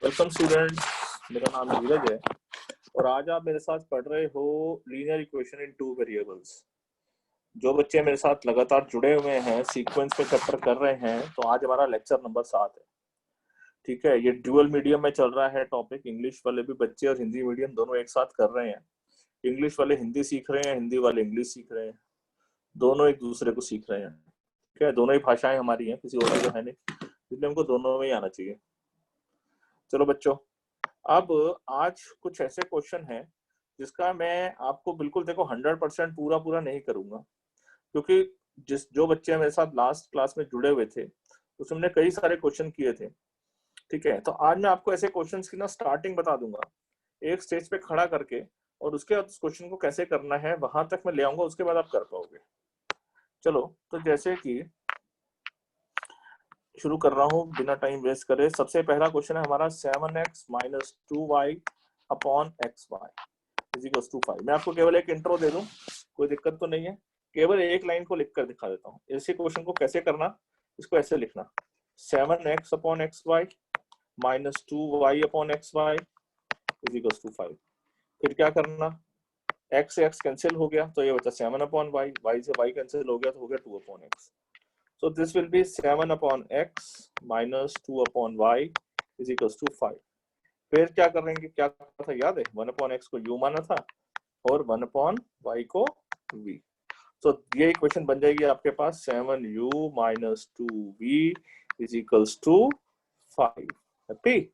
Welcome students, मेरा नाम नीरज है और आज आप मेरे साथ पढ़ रहे हो linear equation in two variables. जो बच्चे मेरे साथ लगातार जुड़े हुए हैं, सीक्वेंस पे चैप्टर कर रहे हैं, तो आज हमारा लेक्चर नंबर 7 है। ठीक है, ये ड्यूअल मीडियम में चल रहा है टॉपिक। इंग्लिश वाले भी बच्चे और हिंदी मीडियम दोनों एक साथ कर रहे हैं। इंग्लिश वाले हिंदी सीख रहे हैं, हिंदी वाले इंग्लिश सीख रहे हैं, दोनों एक दूसरे को सीख रहे हैं। ठीक है, दोनों ही भाषाएं हमारी हैं, किसी और की तो है नहीं, इसलिए हमको दोनों में ही आना चाहिए। चलो बच्चों, अब आज कुछ ऐसे क्वेश्चन हैं जिसका मैं आपको बिल्कुल देखो 100% पूरा पूरा नहीं करूंगा, क्योंकि जो बच्चे मेरे साथ लास्ट क्लास में जुड़े हुए थे उसमें कई सारे क्वेश्चन किए थे। ठीक है, तो आज मैं आपको ऐसे क्वेश्चंस की ना स्टार्टिंग बता दूंगा एक स्टेज पे खड़ा करके, और उसके बाद उस क्वेश्चन को कैसे करना है वहां तक मैं ले आऊंगा, उसके बाद आप कर पाओगे। चलो, तो जैसे कि शुरू कर रहा हूँ बिना टाइम वेस्ट करे। सबसे पहला क्वेश्चन है हमारा 7x minus 2y upon xy is equal to 5। मैं आपको केवल एक इंट्रो दे दूं, कोई दिक्कत तो नहीं है, केवल एक लाइन को लिखकर दिखा देता हूँ। इसी क्वेश्चन को कैसे करना, इसको ऐसे लिखना 7x upon xy minus 2y upon xy is equal to 5। फिर क्या करना, x से x कैंसिल हो गया तो ये बचा 7 अपॉन y, y से y कैंसिल हो गया तो हो गया 2 upon x। So this will be 7 upon x minus 2 upon y is equals to 5। फिर क्या करेंगे, क्या था याद है, 1 upon x को u माना था और 1 upon y को v। तो ये इक्वेशन बन जाएगी आपके पास 7u minus 2v is equals to 5। Happy?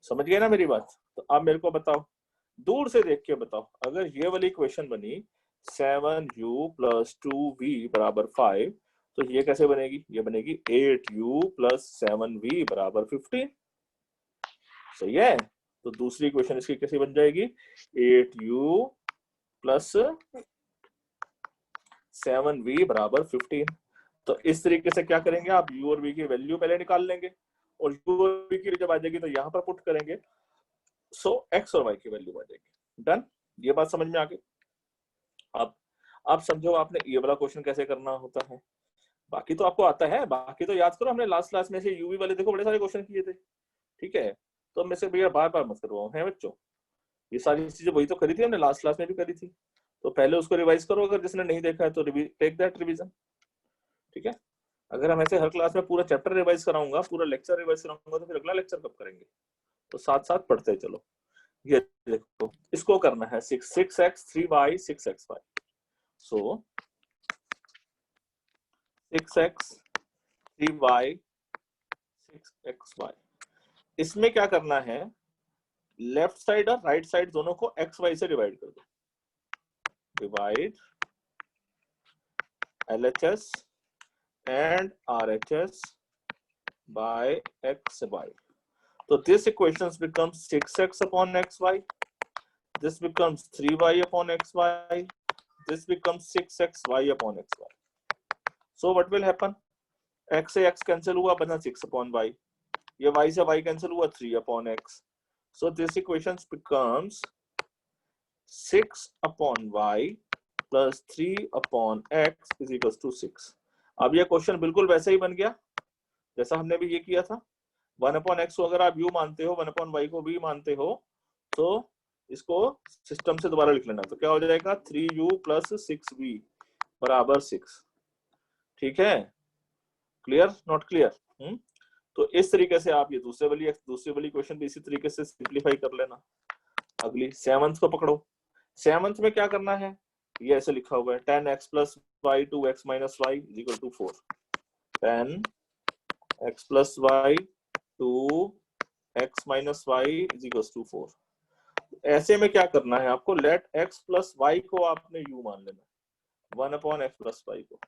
समझ गए ना मेरी बात? तो आप मेरे को बताओ, दूर से देख के बताओ, अगर ये वाली इक्वेशन बनी 7u plus 2v बराबर 5, तो ये कैसे बनेगी? ये बनेगी 8u plus 7v बराबर 15। सही है? तो दूसरी इक्वेशन इसकी कैसे बन जाएगी? 8u plus 7v बराबर 15। तो इस तरीके से क्या करेंगे, आप u और v की वैल्यू पहले निकाल लेंगे और u और v की जब आ जाएगी तो यहाँ पर पुट करेंगे, सो x और y की वैल्यू आ जाएगी। डन? ये बात समझ में आ गई? अब समझो आपने ये वाला क्वेश्चन कैसे करना होता है। बाकी तो आपको आता है, बाकी तो याद करो, हमने लास्ट क्लास में से यूवी वाले देखो बड़े सारे क्वेश्चन किए थे। ठीक है, तो मैं से भैया बार बार मत करवाओ है बच्चों, ये सारी चीजें वही तो करी थी हमने, लास्ट क्लास में भी करी थी। तो पहले उसको रिवाइज करो, अगर जिसने नहीं देखा है तो टेक दैट रिवीजन। ठीक है, अगर हम ऐसे हर क्लास में पूरा चैप्टर रिवाइज कराऊंगा, पूरा लेक्चर रिवाइज कराऊंगा, तो फिर अगला लेक्चर कब करेंगे? तो साथ साथ पढ़ते चलो। ये देखो, इसको करना है 6x 3y 6xy। सो 6x 3y 6xy, इसमें क्या करना है, लेफ्ट साइड और राइट साइड दोनों को एक्स वाई से डिवाइड कर दो। Divide LHS and RHS by xy. So this equation becomes 6x upon xy, this becomes 3y upon xy, this becomes 6xy upon xy. So what will happen, x से x cancel हुआ, बना 6 upon y, ये y से y cancel हुआ 3 upon x. So this equation becomes 6 upon y plus 3 upon x is equals to 6। अब ये question बिल्कुल वैसे ही बन गया जैसा हमने भी ये किया था। 1 upon x को अगर आप u मानते हो, 1 upon y को v मानते हो, तो इसको सिस्टम से दोबारा लिख लेना। तो क्या हो जाएगा, 3u plus 6v बराबर 6। ठीक है, क्लियर नॉट क्लियर? तो इस तरीके से आप ये दूसरे वाली क्वेश्चन भी इसी तरीके से सिंप्लीफाई कर लेना। अगली 7th को पकड़ो। 7th में क्या करना है, ये ऐसे लिखा हुआ है 10x plus y 2x minus y is equal to 4। 10x plus y 2x minus y is equal to 4। ऐसे में क्या करना है आपको, लेट x plus y को आपने u मान लेना, 1 upon x plus y को,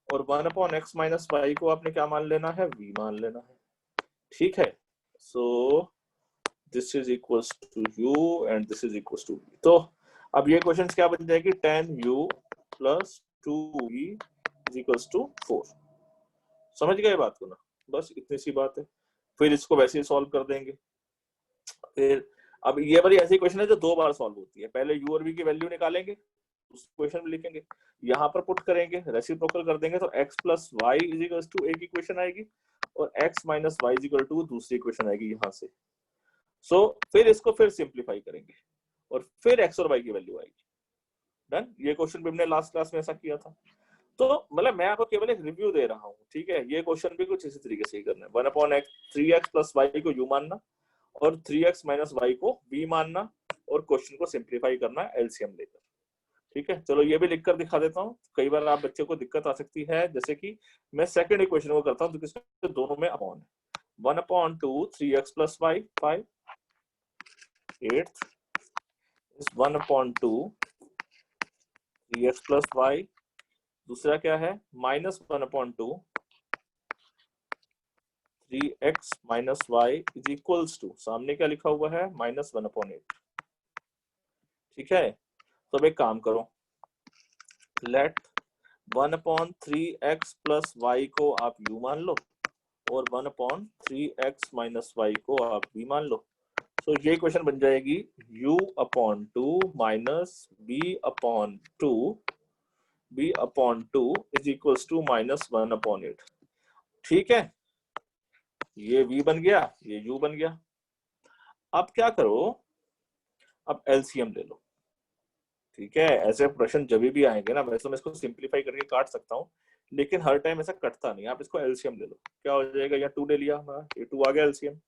और 1 upon x minus y को आपने क्या मान लेना है, v मान लेना है। ठीक है, so this is equals to u and this is equals to v। तो अब ये क्वेश्चन क्या बन जाएगी, 10u plus 2v is equals to 4। समझ गए बात को ना? बस इतनी सी बात है। फिर इसको वैसे ही सॉल्व कर देंगे। फिर अब ये वाली ऐसी क्वेश्चन है जो 2 बार सॉल्व होती है। पहले u और v की वैल्यू निकालेंगे, उस क्वेश्चन में लिखेंगे, यहाँ पर पुट करेंगे, रेसिप्रोकल कर देंगे, तो x plus y is equals to एक इक्वेशन आएगी, और x minus y equal to दूसरी इक्वेशन आएगी यहाँ से। सो फिर इसको फिर सिंप्लीफाई करेंगे और फिर x और y की वैल्यू आएगी। डन। ये क्वेश्चन भी हमने लास्ट क्लास में ऐसा किया था। तो मतलब मैं आपको केवल एक रिव्यू दे रहा हूँ, ठीक है। ये क्वेश्चन भी कुछ इसी तरीके से ही करना है। 1/x 3x प्लस वाई को u मानना और 3x माइनस वाई को v मानना और क्वेश्चन को सिंप्लीफाई करना एलसीएम लेकर, ठीक है। चलो ये भी लिखकर दिखा देता हूँ। कई बार आप बच्चे को दिक्कत आ सकती है, जैसे कि मैं सेकंड इक्वेशन को करता हूँ तो दोनों में अपॉन है। 1/2 3x plus Y 5 8 1/2 3x plus Y. दूसरा क्या है -1/2 3x minus y is equals to, सामने क्या लिखा हुआ है -1/8, ठीक है। तो अब एक काम करो, लेट 1/3x प्लस वाई को आप u मान लो और 1/3x माइनस वाई को आप v मान लो। तो ये इक्वेशन बन जाएगी u/2 minus b/2 is equals to -1/8, ठीक है। ये v बन गया, ये u बन गया। अब क्या करो, अब एलसीएम ले लो, ठीक है। ऐसे प्रश्न जब भी आएंगे ना, वैसे मैं इसको सिंप्लीफाई करके काट सकता हूँ, लेकिन हर टाइम ऐसा कटता नहीं। आप इसको एलसीएम ले लो, क्या हो जाएगा, या 2 ले लिया हमारा, ये 2 आ गया एलसीएम।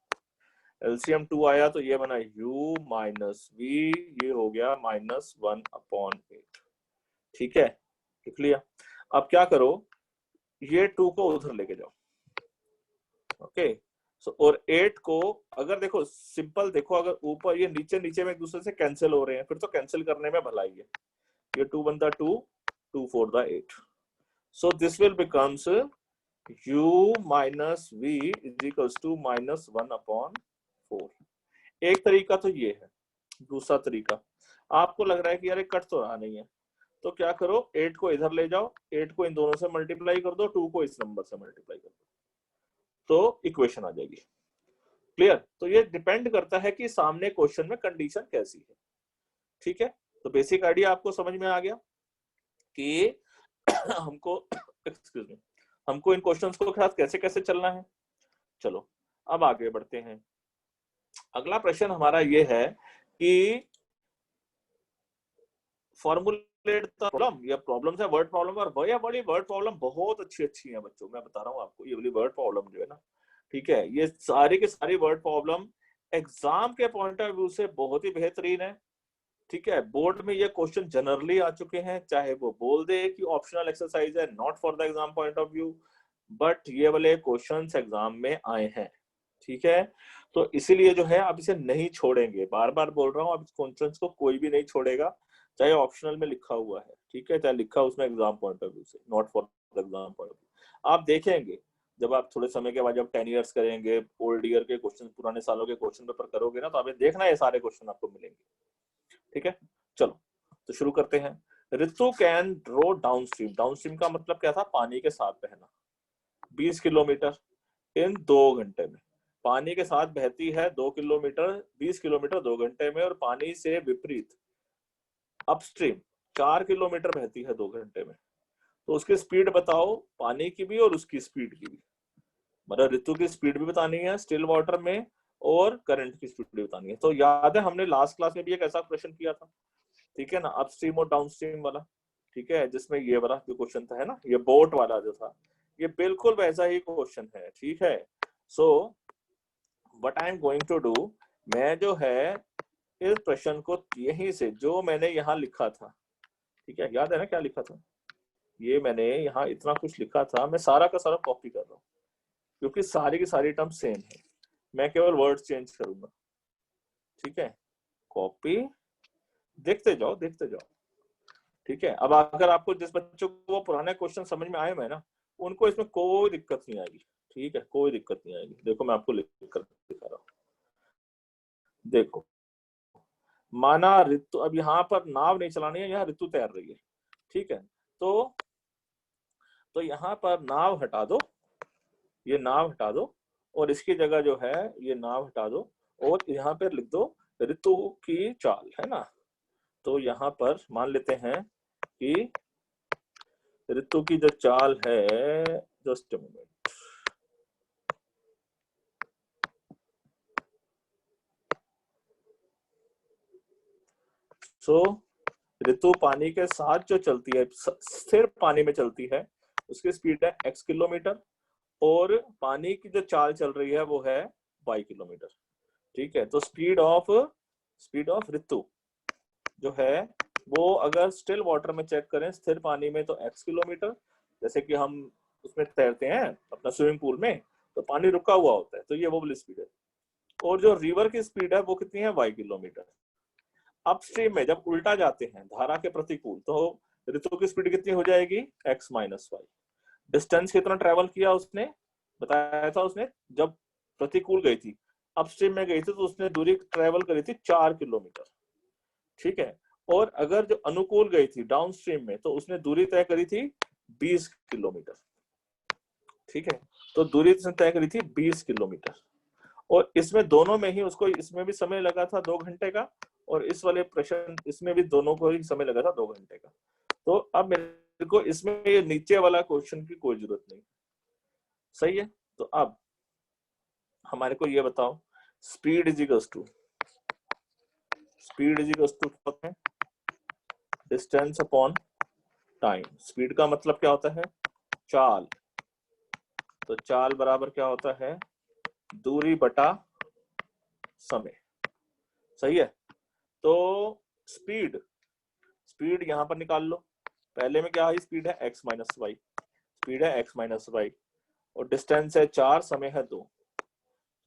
एलसीएम 2 आया तो ये बना u माइनस वी, ये हो गया -1/8, ठीक है। लिख लिया। अब क्या करो, ये 2 को उधर लेके जाओ, ओके। और 8 को अगर देखो सिंपल देखो, अगर ऊपर ये नीचे नीचे में एक दूसरे से कैंसिल हो रहे हैं, फिर तो कैंसिल करने में भलाई है। ये 2 बनता 2 2 4 the 8, so this will becomes u minus v is equals to -1/4। एक तरीका तो ये है। दूसरा तरीका, आपको लग रहा है कि यार कट तो रहा नहीं है, तो क्या करो, 8 को इधर ले जाओ, 8 को इन दोनों से मल्टीप्लाई कर दो, 2 को इस नंबर से मल्टीप्लाई कर दो, तो इक्वेशन आ जाएगी। क्लियर। तो ये डिपेंड करता है कि सामने क्वेश्चन में कंडीशन कैसी है, ठीक है। तो बेसिक आइडिया आपको समझ में आ गया कि हमको एक्सक्यूज मी, हमको इन क्वेश्चंस को साथ कैसे कैसे चलना है। चलो अब आगे बढ़ते हैं। अगला प्रश्न हमारा ये है कि फॉर्मुलेट द प्रॉब्लम, या प्रॉब्लम है वर्ड प्रॉब्लम, और वह बड़ी वर्ड प्रॉब्लम बहुत अच्छी अच्छी है बच्चों, मैं बता रहा हूँ आपको। ये वाली वर्ड प्रॉब्लम जो है ना, ठीक है, ये सारी की सारी वर्ड प्रॉब्लम एग्जाम के पॉइंट ऑफ व्यू से बहुत ही बेहतरीन है, ठीक है। बोर्ड में ये क्वेश्चन जनरली आ चुके हैं, चाहे वो बोल दे कि ऑप्शनल एक्सरसाइज है, not for the exam point of view, but ये वाले क्वेश्चंस एग्जाम में आए हैं, ठीक है। तो इसीलिए जो है आप इसे नहीं छोड़ेंगे, बार बार बोल रहा हूँ, आप इस क्वेश्चंस को कोई भी नहीं छोड़ेगा, चाहे ऑप्शनल में लिखा हुआ है, ठीक है, चाहे लिखा उसमें एग्जाम पॉइंट ऑफ व्यू से, not for the exam point of view. आप देखेंगे जब आप थोड़े समय के बाद जब 10 ईयर्स करेंगे, ओल्ड ईयर के क्वेश्चन, पुराने सालों के क्वेश्चन पेपर करोगे ना, तो आप देखना ये सारे क्वेश्चन आपको मिलेंगे, ठीक है। चलो तो शुरू करते हैं। ऋतु कैन ड्रो डाउनस्ट्रीम, डाउनस्ट्रीम का मतलब क्या था, पानी के साथ बहना, 20 किलोमीटर इन 2 घंटे में। पानी के साथ बहती है 2 किलोमीटर 20 किलोमीटर 2 घंटे में, और पानी से विपरीत अपस्ट्रीम 4 किलोमीटर बहती है 2 घंटे में। तो उसकी स्पीड बताओ, पानी की भी और उसकी स्पीड की भी, मतलब ऋतु की स्पीड भी बतानी है स्टिल वाटर में, और करंट की स्पीड भी बतानी है। तो याद है हमने लास्ट क्लास में भी एक ऐसा क्वेश्चन किया था, ठीक है ना, अपस्ट्रीम और डाउनस्ट्रीम वाला, ठीक है, जिसमें ये वाला जो क्वेश्चन था, है ना, ये बोट वाला जो था, ये बिल्कुल वैसा ही क्वेश्चन है, ठीक है। So what I am going to do, मैं जो है इस प्रश्न को यहीं से जो मैंने यहाँ लिखा था, ठीक है, याद है ना क्या लिखा था, ये मैंने यहाँ इतना कुछ लिखा था, मैं सारा का सारा कॉपी कर रहा हूँ, क्योंकि सारी की सारी टर्म सेम है, मैं केवल वर्ड चेंज करूंगा, ठीक है। कॉपी, देखते जाओ देखते जाओ, ठीक है। अब अगर आपको जिस बच्चों को वो पुराने क्वेश्चन समझ में आए हुए ना, उनको इसमें कोई दिक्कत नहीं आएगी, ठीक है, कोई दिक्कत नहीं आएगी। देखो मैं आपको लिख कर दिखा रहा हूँ, देखो माना ऋतु, अब यहाँ पर नाव नहीं चलानी है, यहाँ ऋतु तैर रही है, ठीक है। तो यहाँ पर नाव हटा दो, ये नाव हटा दो, और इसकी जगह जो है ये नाव हटा दो, और यहाँ पर लिख दो ऋतु की चाल, है ना। तो यहाँ पर मान लेते हैं कि ऋतु की जो चाल है, जस्ट अ मोमेंट, सो ऋतु पानी के साथ जो चलती है, स्थिर पानी में चलती है, उसकी स्पीड है x किलोमीटर, और पानी की जो चाल चल रही है वो है y किलोमीटर। ठीक है, तो स्पीड ऑफ ऋतु जो है वो अगर स्टिल वाटर में चेक करें, स्थिर पानी में, तो x किलोमीटर, जैसे कि हम उसमें तैरते हैं अपना स्विमिंग पूल में, तो पानी रुका हुआ होता है, तो ये वो वाली स्पीड है। और जो रिवर की स्पीड है वो कितनी है, y किलोमीटर। अपस्ट्रीम में जब उल्टा जाते हैं धारा के प्रतिकूल, तो ऋतु की स्पीड कितनी हो जाएगी, x माइनस वाई। डिस्टेंस कितना ट्रेवल किया उसने, बताया था उसने, जब प्रतिकूल गई थी, अपस्ट्रीम में गई थी, तो उसने दूरी ट्रेवल करी थी 4 किलोमीटर। ठीक है, और अगर जो अनुकूल गई थी डाउनस्ट्रीम में, तो उसने दूरी तय करी थी 20 किलोमीटर। ठीक है, तो दूरी उसने तय करी थी 20 किलोमीटर, और इसमें दोनों में ही उसको, इसमें भी समय लगा था 2 घंटे का, और इस वाले प्रश्न इसमें भी दोनों को ही समय लगा था 2 घंटे का। तो अब मेरे को इसमें ये नीचे वाला क्वेश्चन की कोई जरूरत नहीं। सही है, तो अब हमारे को ये बताओ, स्पीड इज इक्वल्स टू क्या है, डिस्टेंस अपॉन टाइम। स्पीड का मतलब क्या होता है, चाल, तो चाल बराबर क्या होता है, दूरी बटा समय। सही है, तो स्पीड यहां पर निकाल लो। पहले में क्या है, स्पीड है x माइनस वाई, स्पीड है x माइनस वाई, और डिस्टेंस है 4, समय है 2,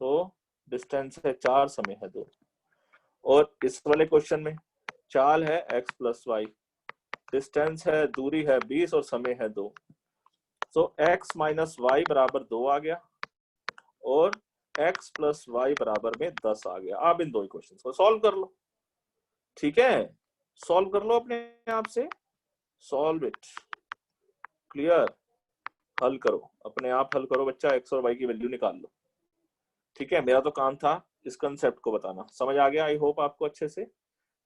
तो डिस्टेंस है 4, समय है 2। और इस वाले क्वेश्चन में चाल है x प्लस वाई, डिस्टेंस है, दूरी है 20, और समय है 2, तो x माइनस वाई बराबर 2 आ गया, और x प्लस वाई बराबर में 10 आ गया। आप इन दो इक्वेशंस को सॉल्व कर लो। ठीक है, सॉल्व कर लो अपने आप से, सॉल्व इट, क्लियर, हल करो, अपने आप हल करो बच्चा, x और y की वैल्यू निकाल लो। ठीक है, मेरा तो काम था इस कंसेप्ट को बताना, समझ आ गया आई होप आपको अच्छे से।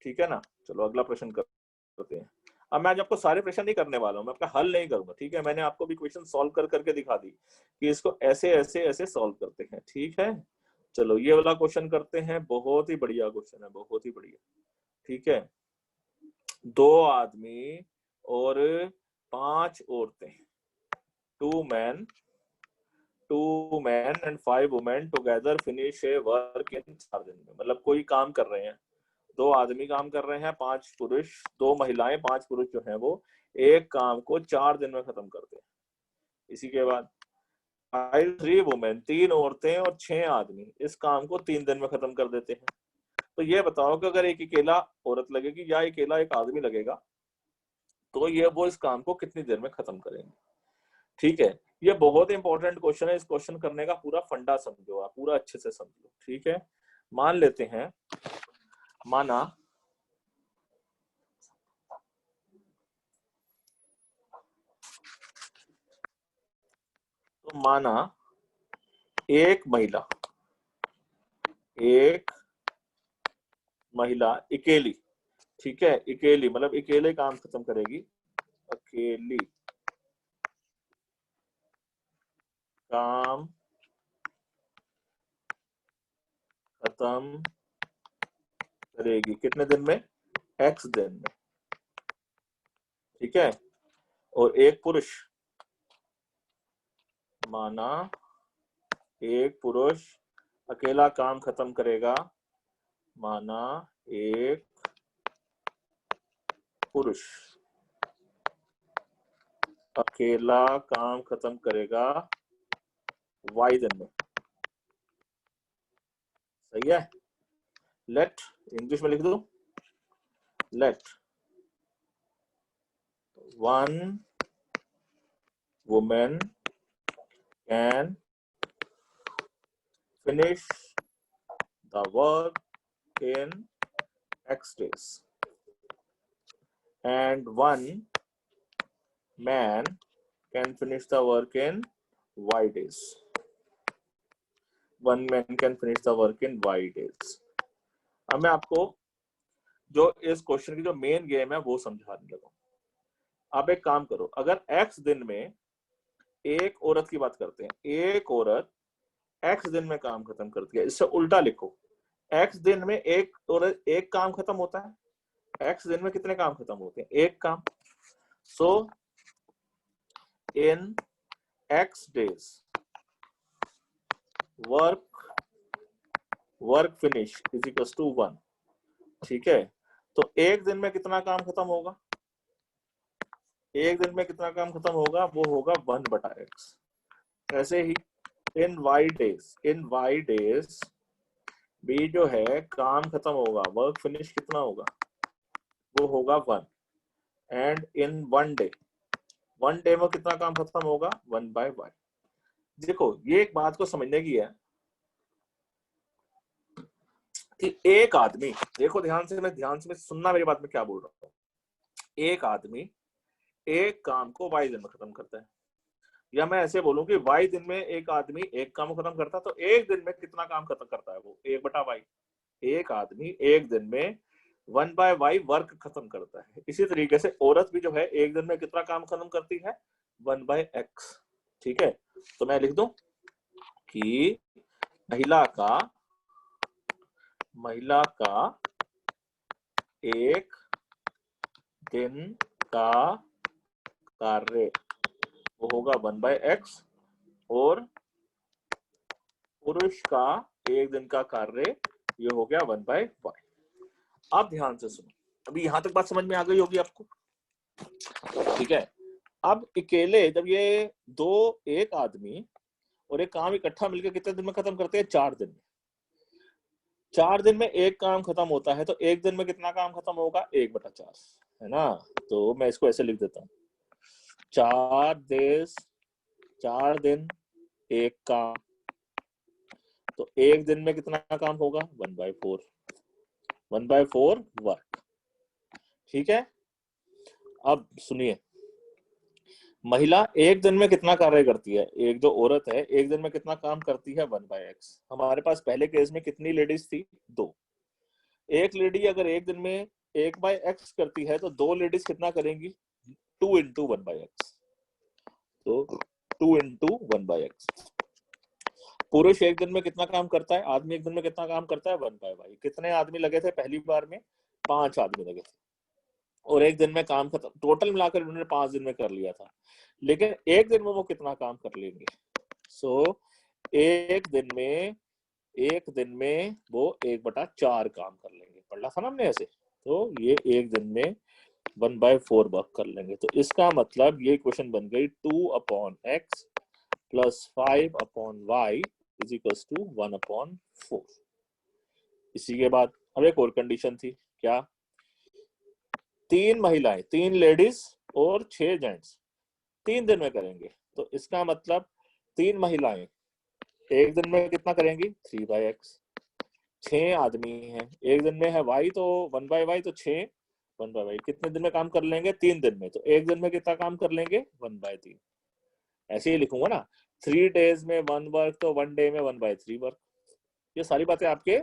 ठीक है ना, चलो अगला प्रश्न करते हैं। अब मैं आज आपको सारे प्रश्न नहीं करने वाला हूं, मैं आपका हल नहीं करूंगा। ठीक है, मैंने आपको भी क्वेश्चन सॉल्व कर करके दिखा दी कि इसको ऐसे ऐसे ऐसे सॉल्व करते हैं। ठीक है, चलो ये वाला क्वेश्चन करते हैं, बहुत ही बढ़िया क्वेश्चन है, बहुत ही बढ़िया। ठीक है, 2 आदमी और 5 औरतें, 2 men and 5 women together finish a work in 4 दिन में। मतलब कोई काम कर रहे हैं, 2 आदमी काम कर रहे हैं, 5 पुरुष, 2 महिलाएं, 5 पुरुष जो हैं वो एक काम को 4 दिन में खत्म करते हैं। इसी के बाद 3 वुमेन, 3 औरतें और 6 आदमी इस काम को 3 दिन में खत्म कर देते हैं। तो ये बताओ कि अगर एक अकेला औरत लगेगी या अकेला एक आदमी लगेगा, तो ये वो इस काम को कितनी देर में खत्म करेंगे। ठीक है, ये बहुत इंपॉर्टेंट क्वेश्चन है, इस क्वेश्चन करने का पूरा फंडा समझो आप, पूरा अच्छे से समझो। ठीक है, मान लेते हैं, माना तो माना एक महिला अकेली, ठीक है, अकेली मतलब अकेले काम खत्म करेगी, अकेली काम खत्म करेगी कितने दिन में, x दिन में। ठीक है, और एक पुरुष, माना एक पुरुष अकेला काम खत्म करेगा, माना एक पुरुष अकेला काम खत्म करेगा y दिन में। सही है, लेट, इंग्लिश में लिख दो, late 1 woman can finish the work in x days and 1 man can finish the work in y days. 1 man can finish the work in y days. अब मैं आपको जो इस क्वेश्चन की जो मेन गेम है वो समझाने लगा। आप एक काम करो, अगर x दिन में एक औरत की बात करते हैं, एक औरत x दिन में काम खत्म करती है, इससे उल्टा लिखो, x दिन में एक औरत एक काम खत्म होता है, x दिन में कितने काम खत्म होते हैं? एक काम। So in x days work finish is equal to 1। ठीक है, तो एक दिन में कितना काम खत्म होगा? एक दिन में कितना काम खत्म होगा? वो होगा 1/x। ऐसे ही इन y डेज भी जो है काम खत्म होगा, वर्क फिनिश कितना होगा? वो होगा 1। एंड इन वन डे में कितना काम खत्म होगा? 1/y। देखो ये एक बात को समझने की है कि एक आदमी, देखो ध्यान से सुनना मेरी बात में क्या बोल रहा हूँ। एक आदमी एक काम को y दिन में खत्म करता है, या मैं ऐसे बोलूं कि y दिन में एक आदमी एक काम खत्म करता है, तो एक दिन में कितना काम खत्म करता है? वो 1/y। एक आदमी एक दिन में 1/y वर्क खत्म करता है। इसी तरीके से औरत भी जो है एक दिन में कितना काम खत्म करती है? 1/x। ठीक है, तो मैं लिख दूं कि महिला का एक दिन का कार्य वो होगा 1/x और पुरुष का एक दिन का कार्य ये हो गया 1/y। अब ध्यान से सुनो, अभी यहां तक बात समझ में आ गई होगी आपको। ठीक है, अब अकेले जब ये एक आदमी और एक काम इकट्ठा मिलकर कितने दिन में खत्म करते हैं? 4 दिन में। 4 दिन में एक काम खत्म होता है, तो एक दिन में कितना काम खत्म होगा? 1/4, है ना? तो मैं इसको ऐसे लिख देता हूँ, 4 दिन एक काम, तो एक दिन में कितना काम होगा? 1/4 वर्क। ठीक है, अब सुनिए, महिला एक दिन में कितना कार्य करती है? एक जो औरत है एक दिन में कितना काम करती है? 1/x। हमारे पास पहले केस में कितनी लेडीज थी? 2। एक लेडी अगर एक दिन में 1/x करती है तो 2 लेडीज कितना करेंगी? 2 into 1/x। तो 2 into 1/x। पुरुष एक दिन में कितना काम करता है? आदमी एक दिन में कितना काम करता है? 1/y। कितने आदमी लगे थे पहली बार में? 5 आदमी लगे थे, और एक दिन में काम खत्म, टोटल मिलाकर उन्होंने 5 दिन में कर लिया था। लेकिन एक दिन में वो कितना काम कर लेंगे? सो एक दिन में वो 1/4 काम कर लेंगे। पढ़ा था ना हमने ऐसे? तो ये एक दिन में 1/4 वर्क कर लेंगे। तो इसका मतलब ये क्वेश्चन बन गई 2/x plus 5/y is equals to 1/4। इसी के बाद अब एक और कंडीशन थी, क्या? 3 महिलाएं, 3 लेडीज और 6 जेंट्स 3 दिन में करेंगे। तो इसका मतलब 3 महिलाएं एक दिन में कितना करेंगी? 3/x। 6 आदमी हैं एक दिन में है y, तो 1/y, तो 6 1/y कितने दिन में काम कर लेंगे? 3 दिन में। तो एक दिन में कितना काम कर लेंगे? 1/3। ऐसे ही लिखूंगा ना, 3 days में 1 वर्क, तो 1 day में 1/3 वर्क। ये सारी बातें आपके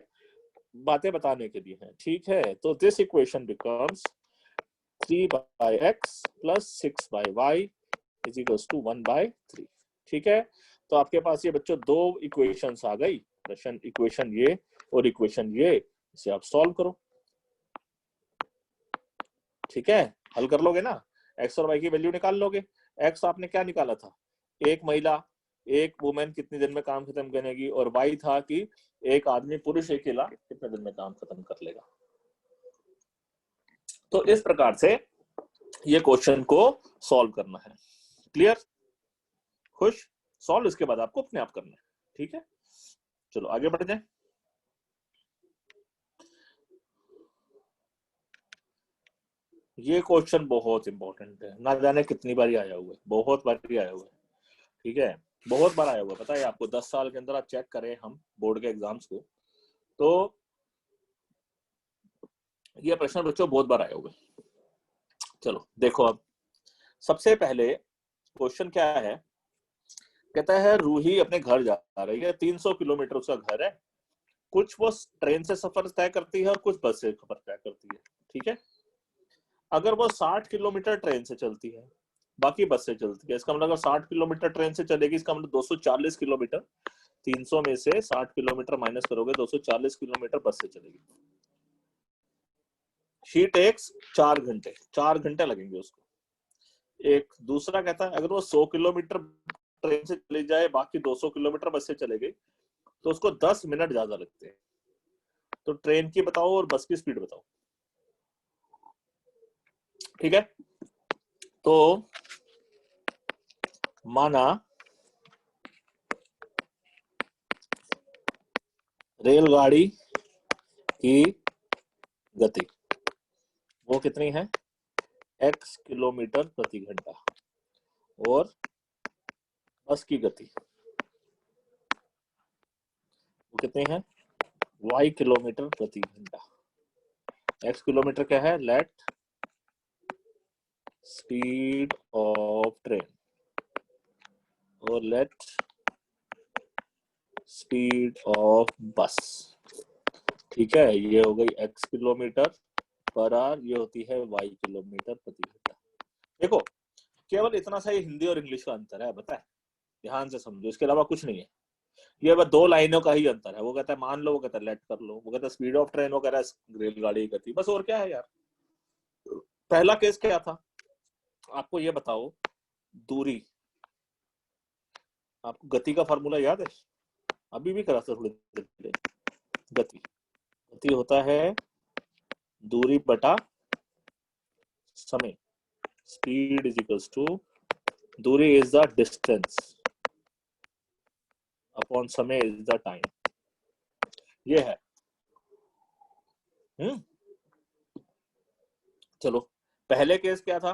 बातें बताने के लिए हैं। ठीक है, तो this equation becomes 3/x plus 6/y is equals to 1/3। ठीक है, तो आपके पास ये बच्चों 2 इक्वेशंस आ गई, प्रश्न इक्वेशन ये और इक्वेशन ये। इसे आप सॉल्व करो। ठीक है, हल कर लोगे ना, x और y की वैल्यू निकाल लोगे। x आपने क्या निकाला था? एक महिला एक वुमेन कितने दिन में काम खत्म करेगी, और y था कि एक आदमी पुरुष अकेला कितने दिन में काम खत्म कर लेगा। तो इस प्रकार से ये क्वेश्चन को सॉल्व करना है। क्लियर? खुश? सॉल्व इसके बाद आपको अपने आप करना है। ठीक है, चलो आगे बढ़ जाए। ये क्वेश्चन बहुत इंपॉर्टेंट है, ना जाने कितनी बार आया हुआ है, बहुत बार आया हुआ है। ठीक है, बहुत बार आया हुआ है, पता है आपको। 10 साल के अंदर आप चेक करें हम बोर्ड के एग्जाम्स को, तो ये प्रश्न बच्चों बहुत बार आया हुआ है। चलो देखो, अब सबसे पहले क्वेश्चन क्या है? कहता है रूही अपने घर जा रही है, 300 किलोमीटर उसका घर है। कुछ वो ट्रेन से सफर तय करती है और कुछ बस से सफर तय करती है। ठीक है, अगर वो 60 किलोमीटर ट्रेन से चलती है, बाकी बस से चलती है, इसका मतलब अगर 60 किलोमीटर ट्रेन से चलेगी, इसका मतलब 240 किलोमीटर, 300 में से 60 किलोमीटर माइनस करोगे, 240 किलोमीटर बस से चलेगी। शी टेक्स 4 घंटे, 4 घंटे लगेंगे उसको। एक दूसरा कहता है अगर वो 100 किलोमीटर ट्रेन से चली जाए, बाकी 200 किलोमीटर बस से चले गई, तो उसको 10 मिनट ज्यादा लगते हैं। तो ट्रेन की बताओ और बस की स्पीड बताओ। ठीक है, तो माना रेलगाड़ी की गति वो कितनी है, x किलोमीटर प्रति घंटा, और बस की गति वो कितनी है, y किलोमीटर प्रति घंटा। x किलोमीटर क्या है, लेट स्पीड ऑफ ट्रेन, और लेट स्पीड ऑफ बस। ठीक है, ये हो गई x किलोमीटर पर आवर, ये होती है y किलोमीटर प्रति घंटा। देखो केवल इतना सा ही हिंदी और इंग्लिश का अंतर है, बताए, ध्यान से समझो, इसके अलावा कुछ नहीं है। ये बस 2 लाइनों का ही अंतर है। वो कहता है मान लो, वो कहता है लेट कर लो, वो कहता है स्पीड ऑफ ट्रेन, वो कह रहा है रेलगाड़ी की गति, बस। और क्या है यार। पहला केस क्या था, आपको ये बताओ, दूरी, आपको गति का फार्मूला याद है, अभी भी करा था थोड़ी देर पहले। गति, गति होता है दूरी बटा समय, स्पीड इज इक्वल्स टू, दूरी इज द डिस्टेंस अपॉन समय इज द टाइम, ये है। चलो पहले केस क्या था,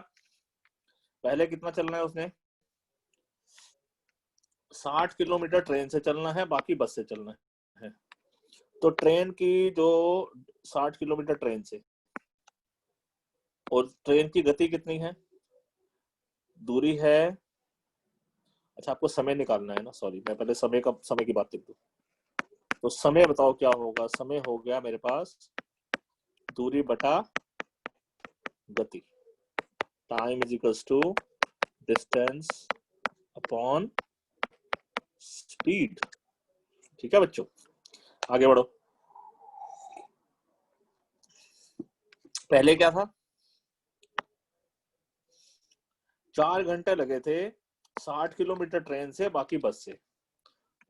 पहले कितना चलना है उसने, 60 किलोमीटर ट्रेन से चलना है, बाकी बस से चलना है। तो ट्रेन की जो 60 किलोमीटर ट्रेन से, और ट्रेन की गति कितनी है, दूरी है, अच्छा आपको समय निकालना है ना, सॉरी मैं पहले समय की बात लिख दूं। तो समय बताओ क्या होगा, समय हो गया मेरे पास दूरी बटा गति, time is equals to distance upon speed. ठीक है बच्चों, आगे बढ़ो। पहले क्या था, 4 घंटे लगे थे 60 किलोमीटर ट्रेन से, बाकी बस से।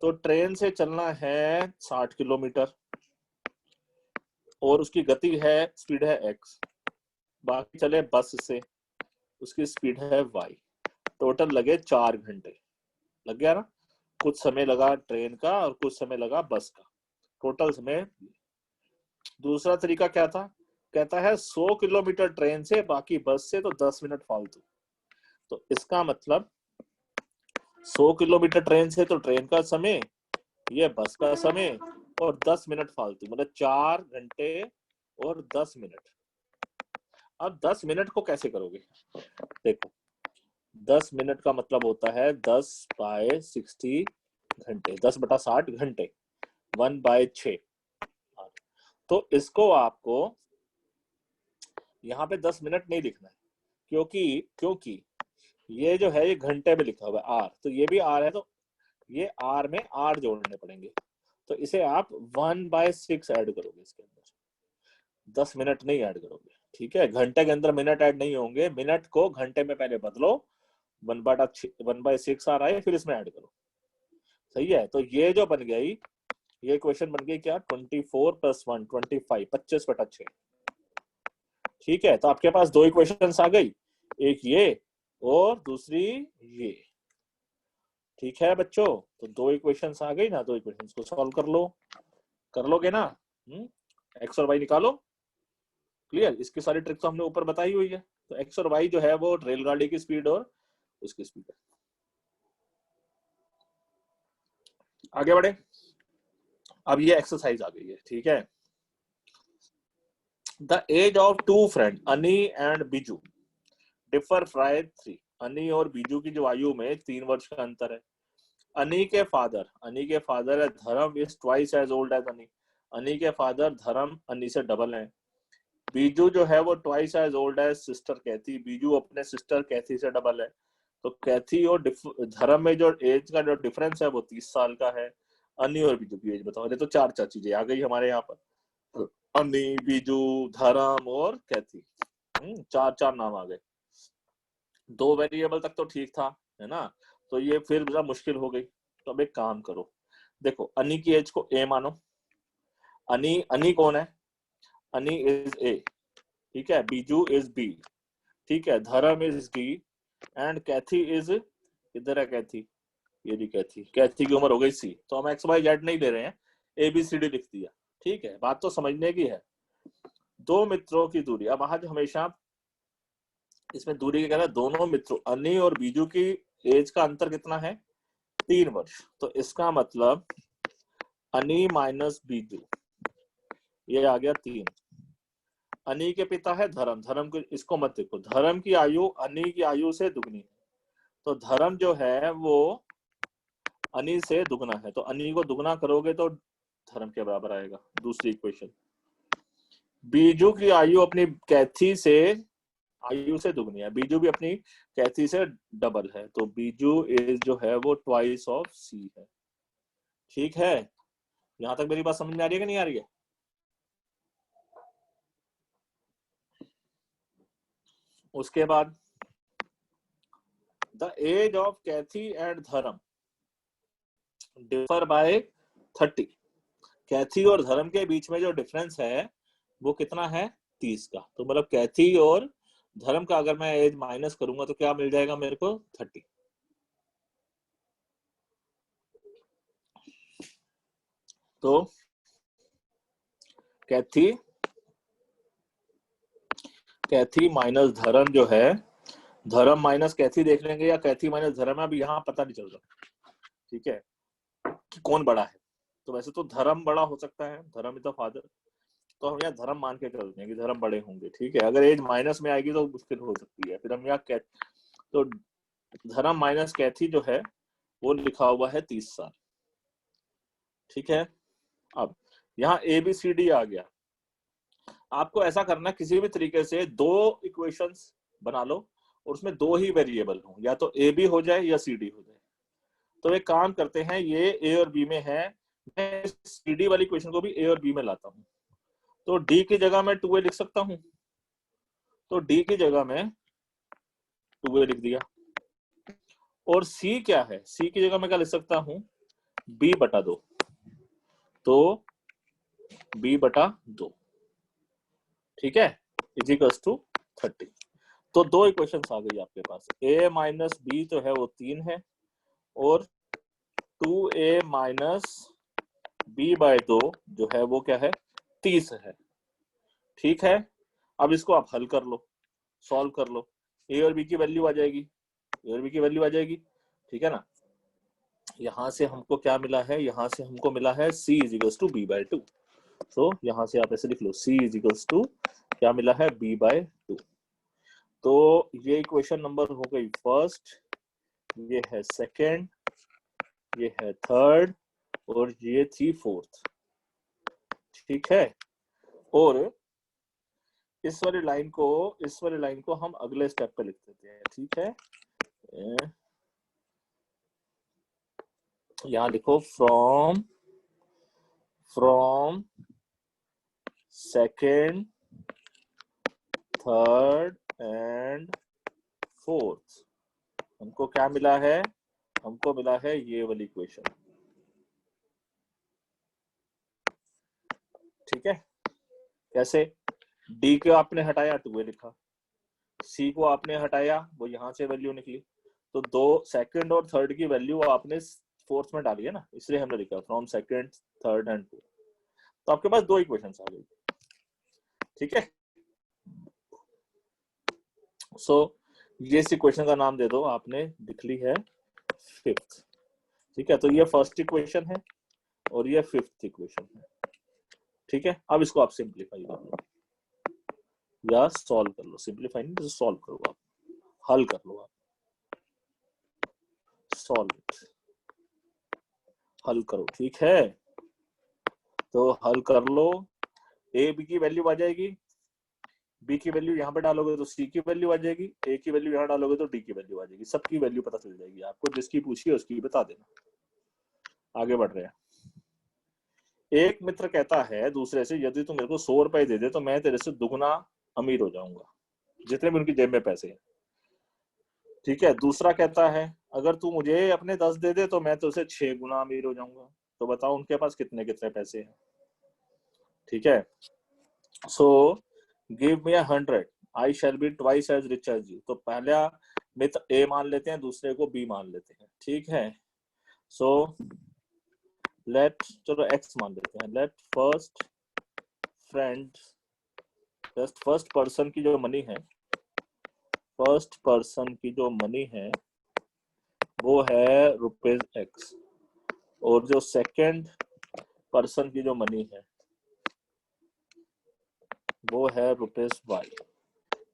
तो ट्रेन से चलना है 60 किलोमीटर, और उसकी गति है, स्पीड है x, बाकी चले बस से, उसकी स्पीड है y। टोटल लगे 4 घंटे, लग गया ना। कुछ समय लगा ट्रेन का और कुछ समय लगा बस का, टोटल समय। दूसरा तरीका क्या था, कहता है 100 किलोमीटर ट्रेन से, बाकी बस से, तो 10 मिनट फालतू। तो इसका मतलब 100 किलोमीटर ट्रेन से तो ट्रेन का समय, ये बस का समय, और 10 मिनट फालतू, मतलब 4 घंटे और 10 मिनट। अब 10 मिनट को कैसे करोगे, देखो 10 मिनट का मतलब होता है 10/60 घंटे, 10/60 घंटे, 1/6। तो इसको आपको यहाँ पे 10 मिनट नहीं लिखना है, क्योंकि ये जो है ये घंटे में लिखा हुआ है आर, तो ये भी आर है, तो ये आर में आर जोड़ने पड़ेंगे। तो इसे आप 1/6 ऐड करोगे इसके अंदर, 10 मिनट नहीं ऐड करोगे। ठीक है, घंटे के अंदर मिनट ऐड नहीं होंगे, मिनट को घंटे में पहले बदलो, 1/6 आ रहा है, फिर इसमें ऐड करो। सही है, तो ये जो बन गई, ये क्वेश्चन बन गई क्या, 24 + 1 25, 25/6। ठीक है, तो आपके पास 2 इक्वेशंस आ गई, एक ये और दूसरी ये। ठीक है बच्चों, तो 2 इक्वेशंस आ गई ना, 2 इक्वेशंस को सॉल्व कर लो, कर लोगे ना। एक्स और वाई निकालो। क्लियर, इसकी सारी ट्रिक तो हमने ऊपर बताई हुई है। तो एक्स और वाई जो है वो रेलगाड़ी की स्पीड और उसकी स्पीड है। आगे बढ़े, अब ये एक्सरसाइज आ गई है। ठीक है, द एज ऑफ 2 फ्रेंड अनी एंड बीजू डिफर बाय 3। अनी और बीजू की जो आयु में 3 वर्ष का अंतर है। अनी के फादर है Dharam is twice as old as Ani. Ani के फादर धर्म अनी से डबल है। बीजू जो है वो twice as old as sister Kathy. Biju अपने सिस्टर कैथी से डबल है। तो कैथी और धर्म में जो एज का जो डिफरेंस है वो 30 साल का है। अनी और बीजू की एज बताओ। ये तो 4 चीजें आ गई हमारे यहाँ पर। अनी, बीजू, धर्म और कैथी, चार नाम आ गए। 2 वेरिएबल तक तो ठीक था, है ना, तो ये फिर जरा मुश्किल हो गई। तो अब एक काम करो, देखो अनी की एज को ए मानो। अनी कौन है? अनी इज ए, ठीक है, बीजू इज बी, ठीक है, Dharam is D, and Cathy is, इधर है कैथी, ये भी कैथी, कैथी की उम्र हो गई सी। तो हम एक्स वाई जेड नहीं ले रहे हैं, ए बी सी डी लिख दिया, ठीक है, बात तो समझने की है। 2 मित्रों की दूरी, अब आज हमेशा इसमें दूरी क्या कह रहा है, दोनों मित्रों अनी और बीजू की एज का अंतर कितना है? 3 वर्ष। तो इसका मतलब अनी माइनस बीजू, ये आ गया 3। अनी के पिता है धर्म, धर्म को इसको मत देखो, धर्म की आयु अनी की आयु से दुगनी है, तो धर्म जो है वो अनी से दुगना है, तो अनी को दुगना करोगे तो धर्म के बराबर आएगा। दूसरी इक्वेशन, बीजू की आयु अपनी कैथी से आयु से दुगनी है, बीजू भी अपनी कैथी से डबल है, तो बीजू इज जो है वो ट्वाइस ऑफ सी है। ठीक है, यहां तक मेरी बात समझ में आ रही है कि नहीं आ रही है? उसके बाद the age of Cathy and Dharam differ by 30। Cathy और धर्म के बीच में जो डिफरेंस है वो कितना है? 30 का। तो मतलब कैथी और धर्म का अगर मैं एज माइनस करूंगा तो क्या मिल जाएगा मेरे को? 30। तो कैथी माइनस धर्म जो है, धर्म माइनस कैथी देख लेंगे या कैथी माइनस धर्म है, अभी यहाँ पता नहीं चल रहा, ठीक है, कि कौन बड़ा है। तो वैसे तो धर्म बड़ा हो सकता है, धर्म इज द फादर, तो हम यहाँ धर्म मान के चलते हैं कि धर्म बड़े होंगे, ठीक है। अगर एज माइनस में आएगी तो मुश्किल हो सकती है, फिर हम यहाँ तो धर्म माइनस कैथी जो है वो लिखा हुआ है 30 साल, ठीक है। अब यहाँ ए बी सी डी आ गया, आपको ऐसा करना किसी भी तरीके से 2 इक्वेशंस बना लो और उसमें 2 ही वेरिएबल हो, या तो ए बी हो जाए या सी डी हो जाए। तो एक काम करते हैं, ये ए और बी में है, मैं सी डी वाली इक्वेशन को भी ए और बी में लाता हूँ। तो डी की जगह मैं 2a लिख सकता हूँ, तो डी की जगह में 2a लिख दिया। और सी क्या है? सी की जगह मैं क्या लिख सकता हूँ? b बटा 2, तो b बटा 2, ठीक है, इजिकल्स टू 30। तो 2 इक्वेशंस आ गई आपके पास, a माइनस बी जो है वो 3 है और 2a माइनस b बाय 2 जो है वो क्या है? 30 है, ठीक है। अब इसको आप हल कर लो, सॉल्व कर लो, ए और बी की वैल्यू आ जाएगी, ए और बी की वैल्यू आ जाएगी, ठीक है ना। यहां से हमको क्या मिला है? यहां से हमको मिला है c is equals to b by 2। तो यहां से आप ऐसे लिख लो, c इज इक्वल्स टू क्या मिला है? b by 2। तो ये इक्वेशन नंबर हो गई फर्स्ट, ये है सेकंड, ये है थर्ड और ये थी फोर्थ, ठीक है। और इस वाली लाइन को हम अगले स्टेप पे लिख देते हैं, ठीक है। यहां लिखो from second, third and fourth हमको क्या मिला है? हमको मिला है ये वाली इक्वेशन, ठीक है। कैसे? डी को आपने हटाया 2a लिखा, सी को आपने हटाया, वो यहां से वैल्यू निकली, तो 2 सेकंड और थर्ड की वैल्यू आपने फोर्थ में डाली है ना, इसलिए हमने लिखा from second, third and fourth. तो आपके पास 2 इक्वेशंस आ गई, ठीक है। सो ये इस इक्वेशन का नाम दे दो, आपने लिख ली है फिफ्थ, ठीक है। तो ये फर्स्ट इक्वेशन है और ये फिफ्थ इक्वेशन है, ठीक है। अब इसको आप सिंप्लीफाई कर लो या सॉल्व कर लो, सिंप्लीफाई नहीं तो सॉल्व करो, आप हल कर लो, आप सॉल्व इट, हल करो, ठीक है। तो हल कर लो, ए बी की वैल्यू आ जाएगी, बी की वैल्यू यहाँ पे डालोगे तो सी की वैल्यू आ जाएगी, ए की वैल्यू यहाँ डालोगे तो डी की वैल्यू आ जाएगी, सबकी वैल्यू पता चल जाएगी आपको, जिसकी पूछी है उसकी बता देना। आगे बढ़ रहे हैं, एक मित्र कहता है दूसरे से, यदि तू मेरे को 100 रुपए दे दे तो मैं तेरे से दुगना अमीर हो जाऊंगा, जितने भी उनकी जेब में पैसे हैं। ठीक है। दूसरा कहता है, अगर तू मुझे अपने 10 दे दे तो मैं तुझसे 6 गुना अमीर हो जाऊंगा। तो बताओ उनके पास कितने कितने पैसे हैं। ठीक है। So give me 100, I shall be twice as rich as you. तो पहला मित्र ए मान लेते हैं, दूसरे को बी मान लेते हैं। ठीक है। सो लेट, चलो एक्स मान लेते हैं। Let first friend, first person की जो मनी है, फर्स्ट पर्सन की जो मनी है वो है ₹X, और जो सेकंड पर्सन की जो मनी है वो है ₹Y।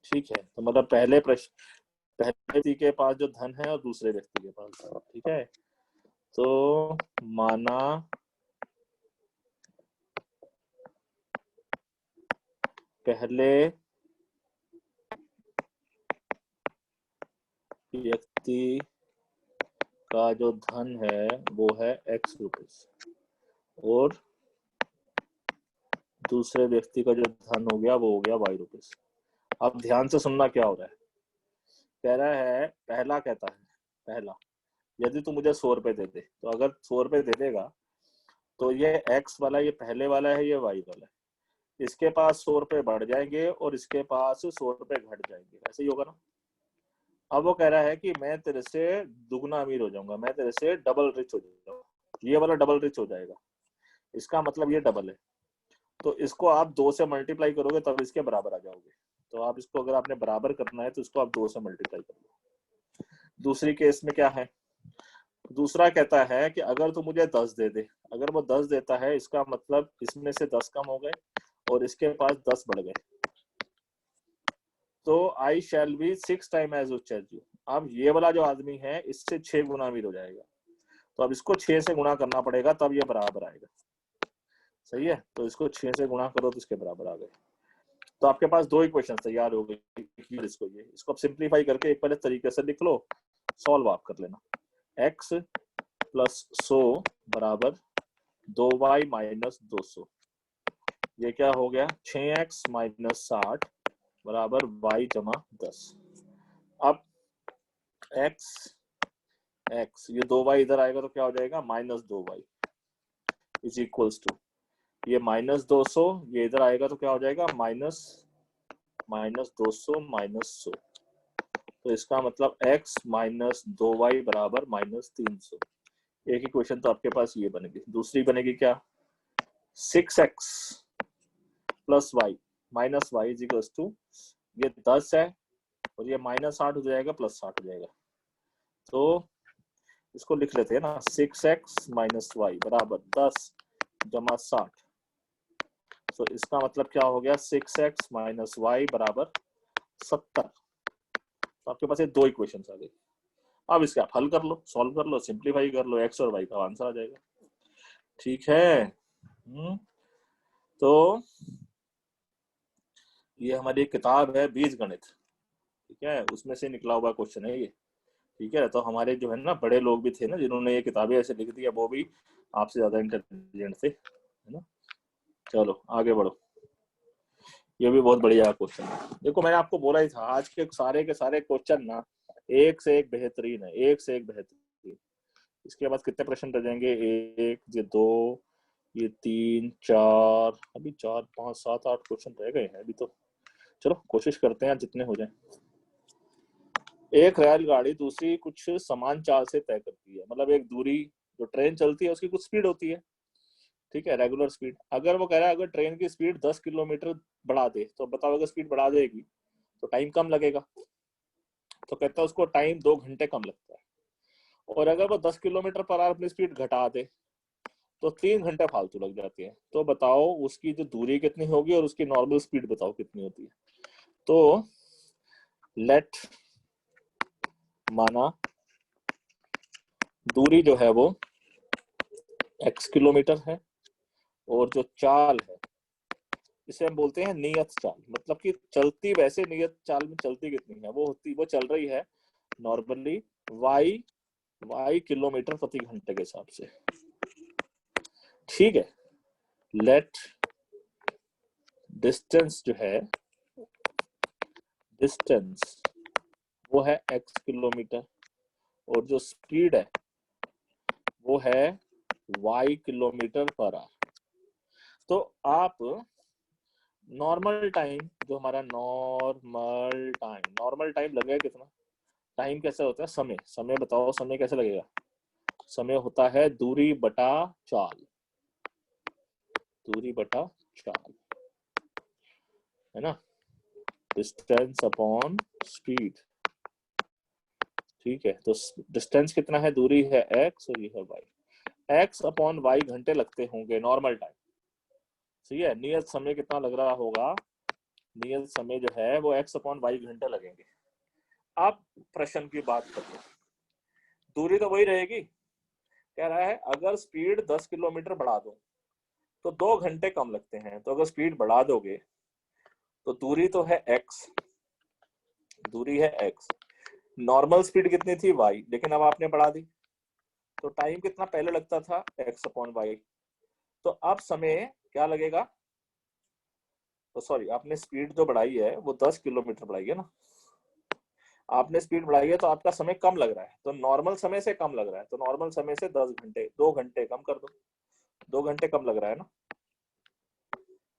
ठीक है। तो मतलब पहले व्यक्ति के पास जो धन है और दूसरे व्यक्ति के पास धन। ठीक है। तो माना पहले व्यक्ति का जो धन है वो है ₹X, और दूसरे व्यक्ति का जो धन हो गया वो हो गया ₹Y। अब ध्यान से सुनना क्या हो रहा है। कह रहा है, पहला कहता है, पहला, यदि तू मुझे 100 रुपए दे दे, तो अगर 100 रुपए दे देगा तो ये X वाला, ये पहले वाला है, ये Y वाला है, इसके पास 100 रुपए बढ़ जाएंगे और इसके पास 100 रुपए घट जाएंगे। ऐसे ही होगा ना। अब वो कह रहा है कि मैं तेरे से दुगना अमीर हो जाऊंगा, मैं तेरे से डबल रिच हो जाऊंगा। ये वाला डबल रिच हो जाएगा, इसका मतलब ये डबल है। तो इसको आप 2 से मल्टीप्लाई करोगे तब इसके बराबर आ जाओगे। तो आप इसको, अगर आपने बराबर करना है तो इसको आप 2 से मल्टीप्लाई कर लो। दूसरी केस में क्या है, दूसरा कहता है कि अगर तू मुझे 10 दे दे। अगर वो 10 देता है, इसका मतलब इसमें से 10 कम हो गए और इसके पास 10 बढ़ गए। तो I shall be 6 time as rich as you. अब ये वाला जो आदमी है इससे 6 गुना अमीर हो जाएगा। तो अब इसको 6 से गुणा करना पड़ेगा, तब ये बराबर आएगा। सही है। तो इसको 6 से गुणा करो तो इसके बराबर आ गए। तो आपके पास 2 इक्वेशन तैयार हो गई। इसको आप सिंप्लीफाई करके एक पहले तरीके से लिख लो, सॉल्व आप कर लेना। x प्लस 100 बराबर 2y माइनस 200। ये क्या हो गया, 6x माइनस 60 बराबर y जमा 10। अब x ये 2y इधर आएगा तो क्या हो जाएगा, minus 2y is equals to, ये माइनस 200, ये इधर आएगा तो क्या हो जाएगा, माइनस 200 माइनस 100। तो इसका मतलब x माइनस 2y बराबर माइनस 300। एक ही क्वेश्चन तो आपके पास ये बनेगी। दूसरी बनेगी क्या, 6x plus y minus y is equals to, ये 10 है और ये माइनस 60 हो जाएगा, प्लस 60 हो जाएगा। तो इसको लिख लेते हैं ना, 6x माइनस y बराबर 10 जमा 60। तो इसका मतलब क्या हो गया, 6x माइनस y बराबर 70। तो आपके पास ये 2 इक्वेशन आ गई। अब इसका हल कर लो, सॉल्व कर लो, सिंप्लीफाई कर लो, x और y का आंसर आ जाएगा। ठीक है। तो ये हमारी एक किताब है बीज गणित। ठीक है, उसमें से निकला हुआ क्वेश्चन है ये। ठीक है। तो हमारे जो है ना बड़े लोग भी थे ना जिन्होंने ये किताबें ऐसे लिख दी है, वो भी आपसे ज्यादा इंटेलिजेंट थे, है ना। चलो आगे बढ़ो। ये भी बहुत बढ़िया क्वेश्चन है। देखो मैंने आपको बोला ही था, आज के सारे क्वेश्चन ना एक से एक बेहतरीन है, एक से एक बेहतरीन। इसके बाद कितने प्रश्न रह जाएंगे, 1, ये 2, ये 3, 4, अभी 4, 5, 7, 8 क्वेश्चन रह गए हैं अभी तो। चलो कोशिश करते हैं जितने हो जाए। एक रेलगाड़ी दूसरी कुछ समान चाल से तय करती है, मतलब एक दूरी जो ट्रेन चलती है उसकी कुछ स्पीड होती है। ठीक है, रेगुलर स्पीड। अगर वो कह रहा है अगर ट्रेन की स्पीड 10 किलोमीटर बढ़ा दे, तो बताओ अगर स्पीड बढ़ा देगी तो टाइम कम लगेगा। तो कहता है उसको टाइम 2 घंटे कम लगता है। और अगर वो 10 किलोमीटर पर आवर अपनी स्पीड घटा दे तो 3 घंटे फालतू लग जाते हैं। तो बताओ उसकी जो दूरी कितनी होगी और उसकी नॉर्मल स्पीड बताओ कितनी होती है। तो लेट, माना दूरी जो है वो x किलोमीटर है और जो चाल है इसे हम बोलते हैं नियत चाल, मतलब कि चलती वैसे नियत चाल में चलती कितनी है, वो चल रही है नॉर्मली y किलोमीटर प्रति घंटे के हिसाब से। ठीक है। लेट डिस्टेंस जो है, डिस्टेंस वो है x किलोमीटर और जो स्पीड है वो है y किलोमीटर पर आवर। तो आप नॉर्मल टाइम, जो हमारा नॉर्मल टाइम लगेगा कितना? टाइम कैसे होता है? समय, समय बताओ, समय कैसे लगेगा? समय होता है दूरी बटा चाल, दूरी बटा चाल, है ना, डिस्टेंस अपॉन स्पीड। ठीक है, तो डिस्टेंस कितना है? दूरी है x और ये है y। x अपॉन y घंटे लगते होंगे नॉर्मल टाइम, सही है। नियत समय कितना लग रहा होगा? नियत समय जो है वो x अपॉन y घंटे लगेंगे। आप प्रश्न की बात करिए, दूरी तो वही रहेगी। कह रहा है अगर स्पीड 10 किलोमीटर बढ़ा दो तो 2 घंटे कम लगते हैं। तो अगर स्पीड बढ़ा दोगे तो दूरी तो है x, दूरी है x, नॉर्मल स्पीड कितनी थी y, लेकिन अब आपने बढ़ा दी तो टाइम कितना पहले लगता था? x upon y। तो अब समय क्या लगेगा? तो सॉरी, आपने स्पीड जो बढ़ाई है वो 10 किलोमीटर बढ़ाई है ना, आपने स्पीड बढ़ाई है तो आपका समय कम लग रहा है, तो नॉर्मल समय से कम लग रहा है, तो नॉर्मल समय से 10 घंटे, 2 घंटे कम कर दो, 2 घंटे कम लग रहा है ना,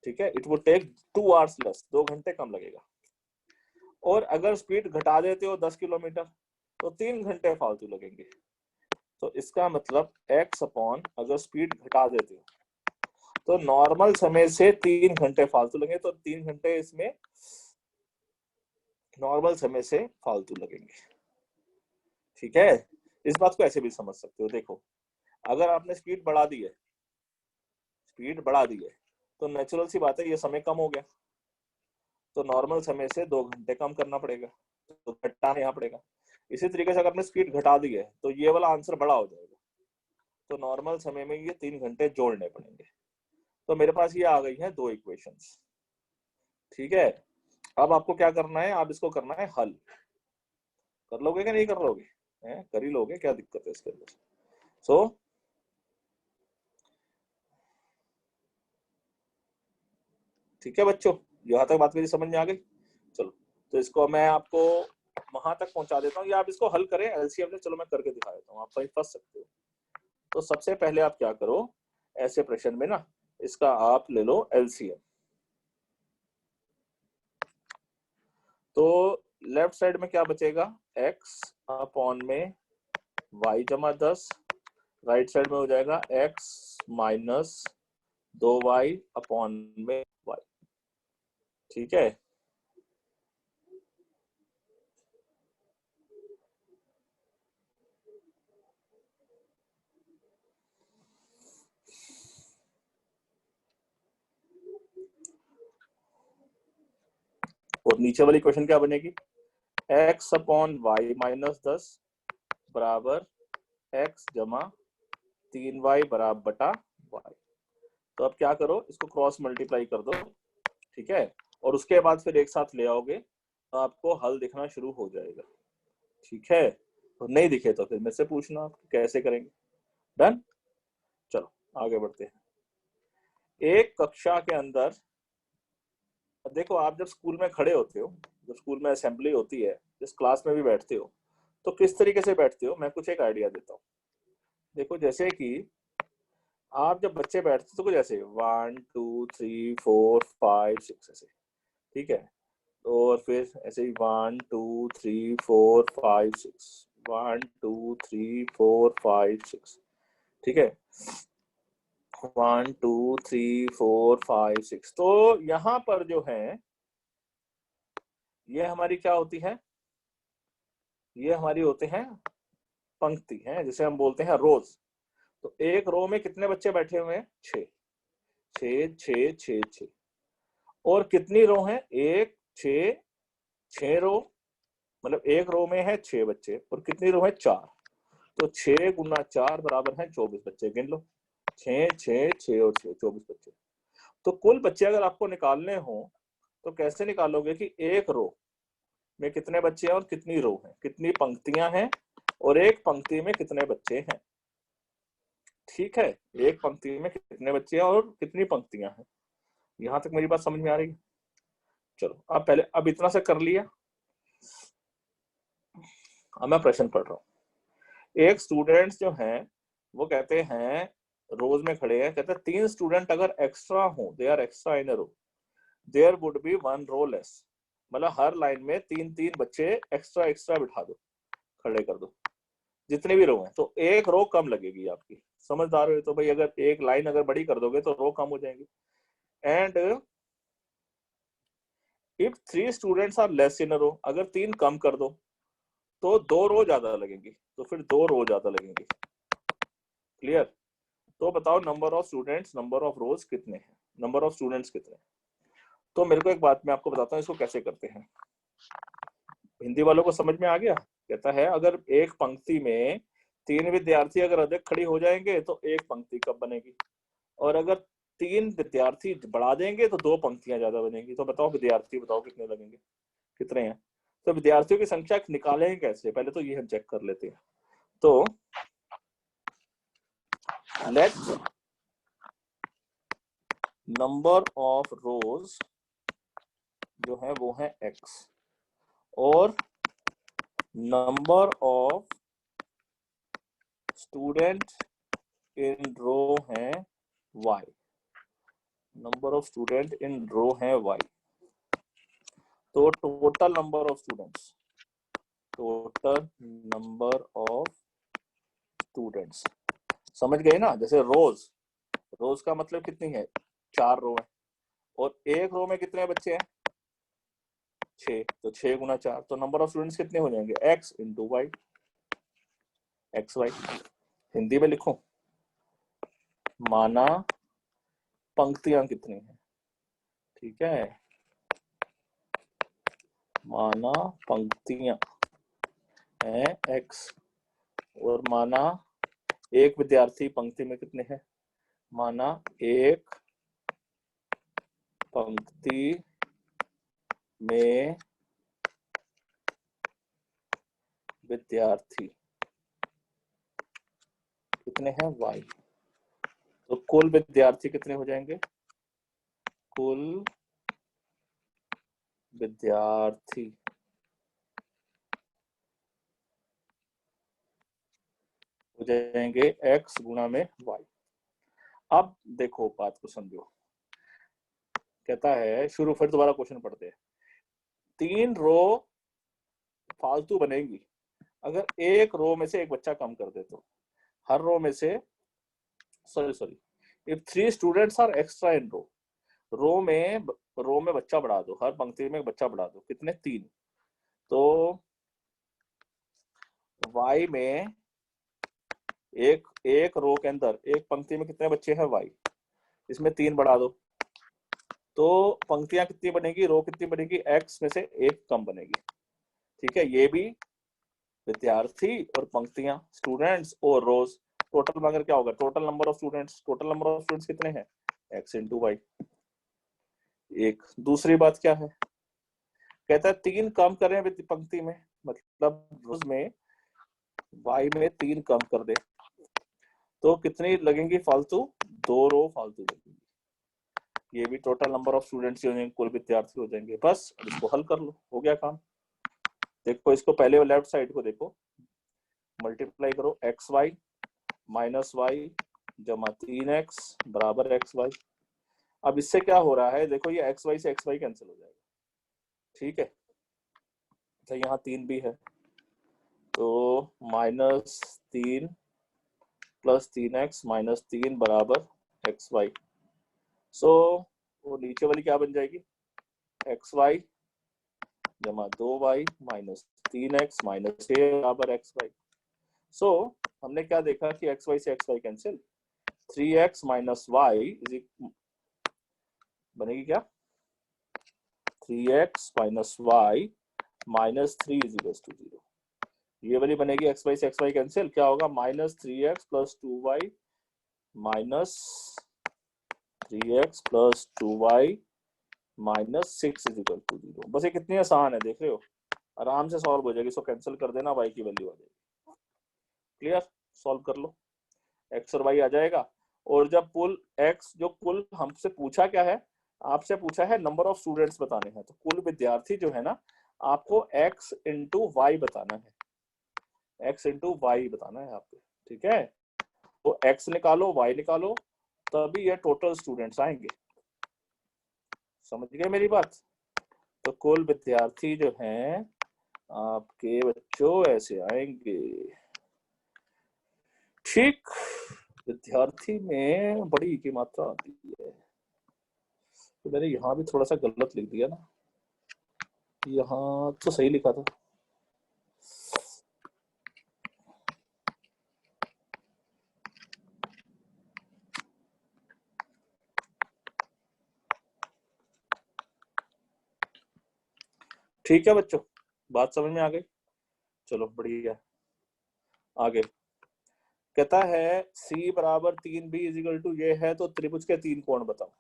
ठीक है। It would take 2 hours less, 2 घंटे कम लगेगा। और अगर स्पीड घटा देते हो 10 किलोमीटर तो 3 घंटे फालतू लगेंगे। तो इसका मतलब x अपॉन, अगर स्पीड घटा देते हो तो नॉर्मल समय से 3 घंटे फालतू लगेंगे, तो 3 घंटे इसमें नॉर्मल समय से फालतू लगेंगे। ठीक है, इस बात को ऐसे भी समझ सकते हो। देखो, अगर आपने स्पीड बढ़ा दी है, स्पीड बढ़ा दी है तो नेचुरल सी बात है ये समय कम हो गया, तो नॉर्मल समय से 2 घंटे कम करना पड़ेगा, तो घटाना यहाँ पड़ेगा। इसी तरीके से अगर आपने स्पीड घटा दी है तो ये वाला आंसर बड़ा हो जाएगा, तो नॉर्मल समय में ये 3 घंटे जोड़ने पड़ेंगे। तो मेरे पास ये आ गई है 2 इक्वेशंस। ठीक है, अब आपको क्या करना है? आप इसको करना है हल। कर लोगे कि नहीं कर लोगे? कर ही लोगे, क्या दिक्कत है इसके अंदर? सो ठीक है बच्चों, यहाँ तक बात मेरी समझ में आ गई? चलो, तो इसको मैं आपको वहां तक पहुंचा देता हूँ, या आप इसको हल करें एलसीएम में। चलो मैं करके दिखा देता हूँ, आप कहीं फंस सकते हो। तो सबसे पहले आप क्या करो, ऐसे प्रश्न में ना इसका आप ले लो एलसीएम। तो लेफ्ट साइड में क्या बचेगा? x अपॉन में y जमा 10, राइट साइड में हो जाएगा x माइनस 2y अपॉन में y। ठीक है, और नीचे वाली क्वेश्चन क्या बनेगी? x अपॉन वाई माइनस 10 बराबर x जमा 3y बराबर बटा y। तो अब क्या करो, इसको क्रॉस मल्टीप्लाई कर दो, ठीक है, और उसके बाद फिर एक साथ ले आओगे तो आपको हल दिखना शुरू हो जाएगा। ठीक है, तो नहीं दिखे तो फिर मेरे से पूछना आप कैसे करेंगे। डन, चलो आगे बढ़ते हैं। एक कक्षा के अंदर देखो, आप जब स्कूल में खड़े होते हो, जब स्कूल में असेंबली होती है, जिस क्लास में भी बैठते हो, तो किस तरीके से बैठते हो? मैं कुछ एक आइडिया देता हूँ। देखो, जैसे कि आप जब बच्चे बैठते तो कुछ ऐसे 1 2 3 4 5 6 ऐसे, ठीक है, और फिर ऐसे ही 1 2 3 4 5 6, 1 2 3 4 5 6, ठीक है, 1 2 3 4 5 6। तो यहाँ पर जो है ये हमारी क्या होती है? ये हमारी होते हैं पंक्ति है, जिसे हम बोलते हैं रोज। तो एक रो में कितने बच्चे बैठे हुए हैं? 6 6 6 6 6। और कितनी रो हैं? 1 6 6 रो, मतलब एक रो में है 6 बच्चे, और कितनी रो है? 4। तो 6 गुना 4 बराबर है 24 बच्चे। गिन लो, 6 6 6 और 6, 24 बच्चे। तो कुल बच्चे अगर आपको निकालने हो तो कैसे निकालोगे कि एक रो में कितने बच्चे हैं और कितनी रो हैं, कितनी पंक्तियां हैं और एक पंक्ति में कितने बच्चे हैं। ठीक है, एक पंक्ति में कितने बच्चे हैं और कितनी पंक्तियां हैं, यहां तक मेरी बात समझ में आ रही है? चलो अब पहले, अब इतना सा कर लिया, अब मैं प्रश्न पढ़ रहा हूँ। एक स्टूडेंट्स जो हैं वो कहते हैं, रोज में खड़े हैं, कहते हैं 3 स्टूडेंट अगर एक्स्ट्रा हो, they are extra in a row, there would be 1 row less. मतलब हर लाइन में 3-3 बच्चे एक्स्ट्रा एक्स्ट्रा बिठा दो, खड़े कर दो, जितने भी रो हैं, तो एक रो कम लगेगी आपकी। समझदार हो तो भाई, अगर एक लाइन अगर बड़ी कर दोगे तो रो कम हो जाएंगी। And if 3 students are less in a row, अगर 3 कम कर दो तो 2 रो ज्यादा लगेंगी, तो फिर 2 रो ज्यादा लगेंगी। क्लियर? तो बताओ number of students, number of रोज कितने हैं, नंबर ऑफ स्टूडेंट्स कितने हैं? तो मेरे को एक बात मैं आपको बताता हूँ इसको कैसे करते हैं। हिंदी वालों को समझ में आ गया? कहता है अगर एक पंक्ति में 3 विद्यार्थी अगर अधिक खड़ी हो जाएंगे तो एक पंक्ति कब बनेगी, और अगर 3 विद्यार्थी बढ़ा देंगे तो 2 पंक्तियां ज्यादा बनेगी। तो बताओ विद्यार्थी, बताओ कितने लगेंगे, कितने हैं? तो विद्यार्थियों की संख्या निकालेंगे कैसे, पहले तो ये हम चेक कर लेते हैं। तो लेट नंबर ऑफ रोज जो है वो है x, और number of student in row है y, number of student in row है y। तो total number of students, total number of students, समझ गए ना? जैसे रोज, रोज का मतलब कितनी है, 4 रो है, और एक रो में कितने बच्चे हैं, 6, तो 6 गुना 4, तो नंबर ऑफ स्टूडेंट्स कितने हो जाएंगे, x into y, x y. Hindi में लिखो, माना पंक्तियां कितनी हैं, ठीक है, माना पंक्तियां हैं x, और माना एक विद्यार्थी पंक्ति में कितने हैं, माना एक पंक्ति में विद्यार्थी कितने हैं, y। तो कुल विद्यार्थी कितने हो जाएंगे, कुल विद्यार्थी हो जाएंगे x गुना में y। अब देखो बात को समझो, कहता है शुरू, फिर दोबारा क्वेश्चन पढ़ते हैं। 3 रो फालतू बनेगी अगर एक रो में से एक बच्चा कम कर दे, तो हर रो में से, sorry, if 3 students are extra in row, row में बच्चा बढ़ा दो, हर पंक्ति में बच्चा बढ़ा दो, कितने, 3। तो y में एक रो के अंदर एक पंक्ति में कितने बच्चे हैं, y, इसमें 3 बढ़ा दो, तो पंक्तियां कितनी बनेगी, रो कितनी बनेगी, x में से एक कम बनेगी। ठीक है, ये भी विद्यार्थी और पंक्तियां, स्टूडेंट्स और रोज, टोटल मगर क्या होगा, total number of students, total number of students कितने हैं, x इंटू वाई। एक दूसरी बात क्या है, कहता है 3 कम करें पंक्ति में, मतलब रोज में y में 3 कम कर दे तो कितनी लगेंगी फालतू, 2 रो फालतू लगेंगी। ये भी टोटल नंबर ऑफ स्टूडेंट्स हो जाएंगे, कुल विद्यार्थी हो जाएंगे। बस इसको हल कर लो, हो गया काम। देखो इसको पहले लेफ्ट साइड को देखो, मल्टीप्लाई करो, एक्स वाई माइनस वाई जमा 3x बराबर एक्स वाई। अब इससे क्या हो रहा है, देखो ये एक्स वाई से एक्स वाई कैंसिल हो जाएगा, ठीक है। अच्छा यहाँ 3 भी है, तो -3 प्लस 3x माइनस 3 बराबर एक्स वाई। सो वो नीचे वाली क्या बन जाएगी, एक्स वाई जमा 2y माइनस 3x माइनस 6 बराबर एक्स वाई। सो हमने क्या देखा कि एक्स वाई से x y cancel, 3x minus y बनेगी क्या, 3x minus y minus 3 is equal to 0। ये वाली बनेगी, एक्स वाई से एक्स वाई कैंसिल, क्या होगा, -3x plus 2y minus 3x plus 2y minus 6 is equal to 0। बस ये कितनी आसान है, देख रहे हो, आराम से सॉल्व हो जाएगी। इसको कैंसिल कर देना, y की वैल्यू आ जाएगी। क्लियर, सॉल्व कर लो। x और y आ जाएगा। और जब कुल x, जो कुल हमसे पूछा क्या है, आपसे पूछा है नंबर ऑफ स्टूडेंट्स बताने हैं, तो कुल विद्यार्थी जो है ना आपको x इंटू वाई बताना है, x इंटू वाई बताना है आपको, ठीक है। तो x निकालो, y निकालो, तभी ये टोटल स्टूडेंट्स आएंगे। समझ गए मेरी बात? तो कुल विद्यार्थी जो हैं आपके बच्चों ऐसे आएंगे, ठीक। विद्यार्थी में बड़ी की मात्रा आती है, तो मैंने यहाँ भी थोड़ा सा गलत लिख दिया ना, यहाँ तो सही लिखा था। ठीक है बच्चों, बात समझ में आ गई? चलो बढ़िया। आगे कहता है C बराबर 3B इजिकल टू ये है, तो त्रिभुज के 3 कोण बताओ।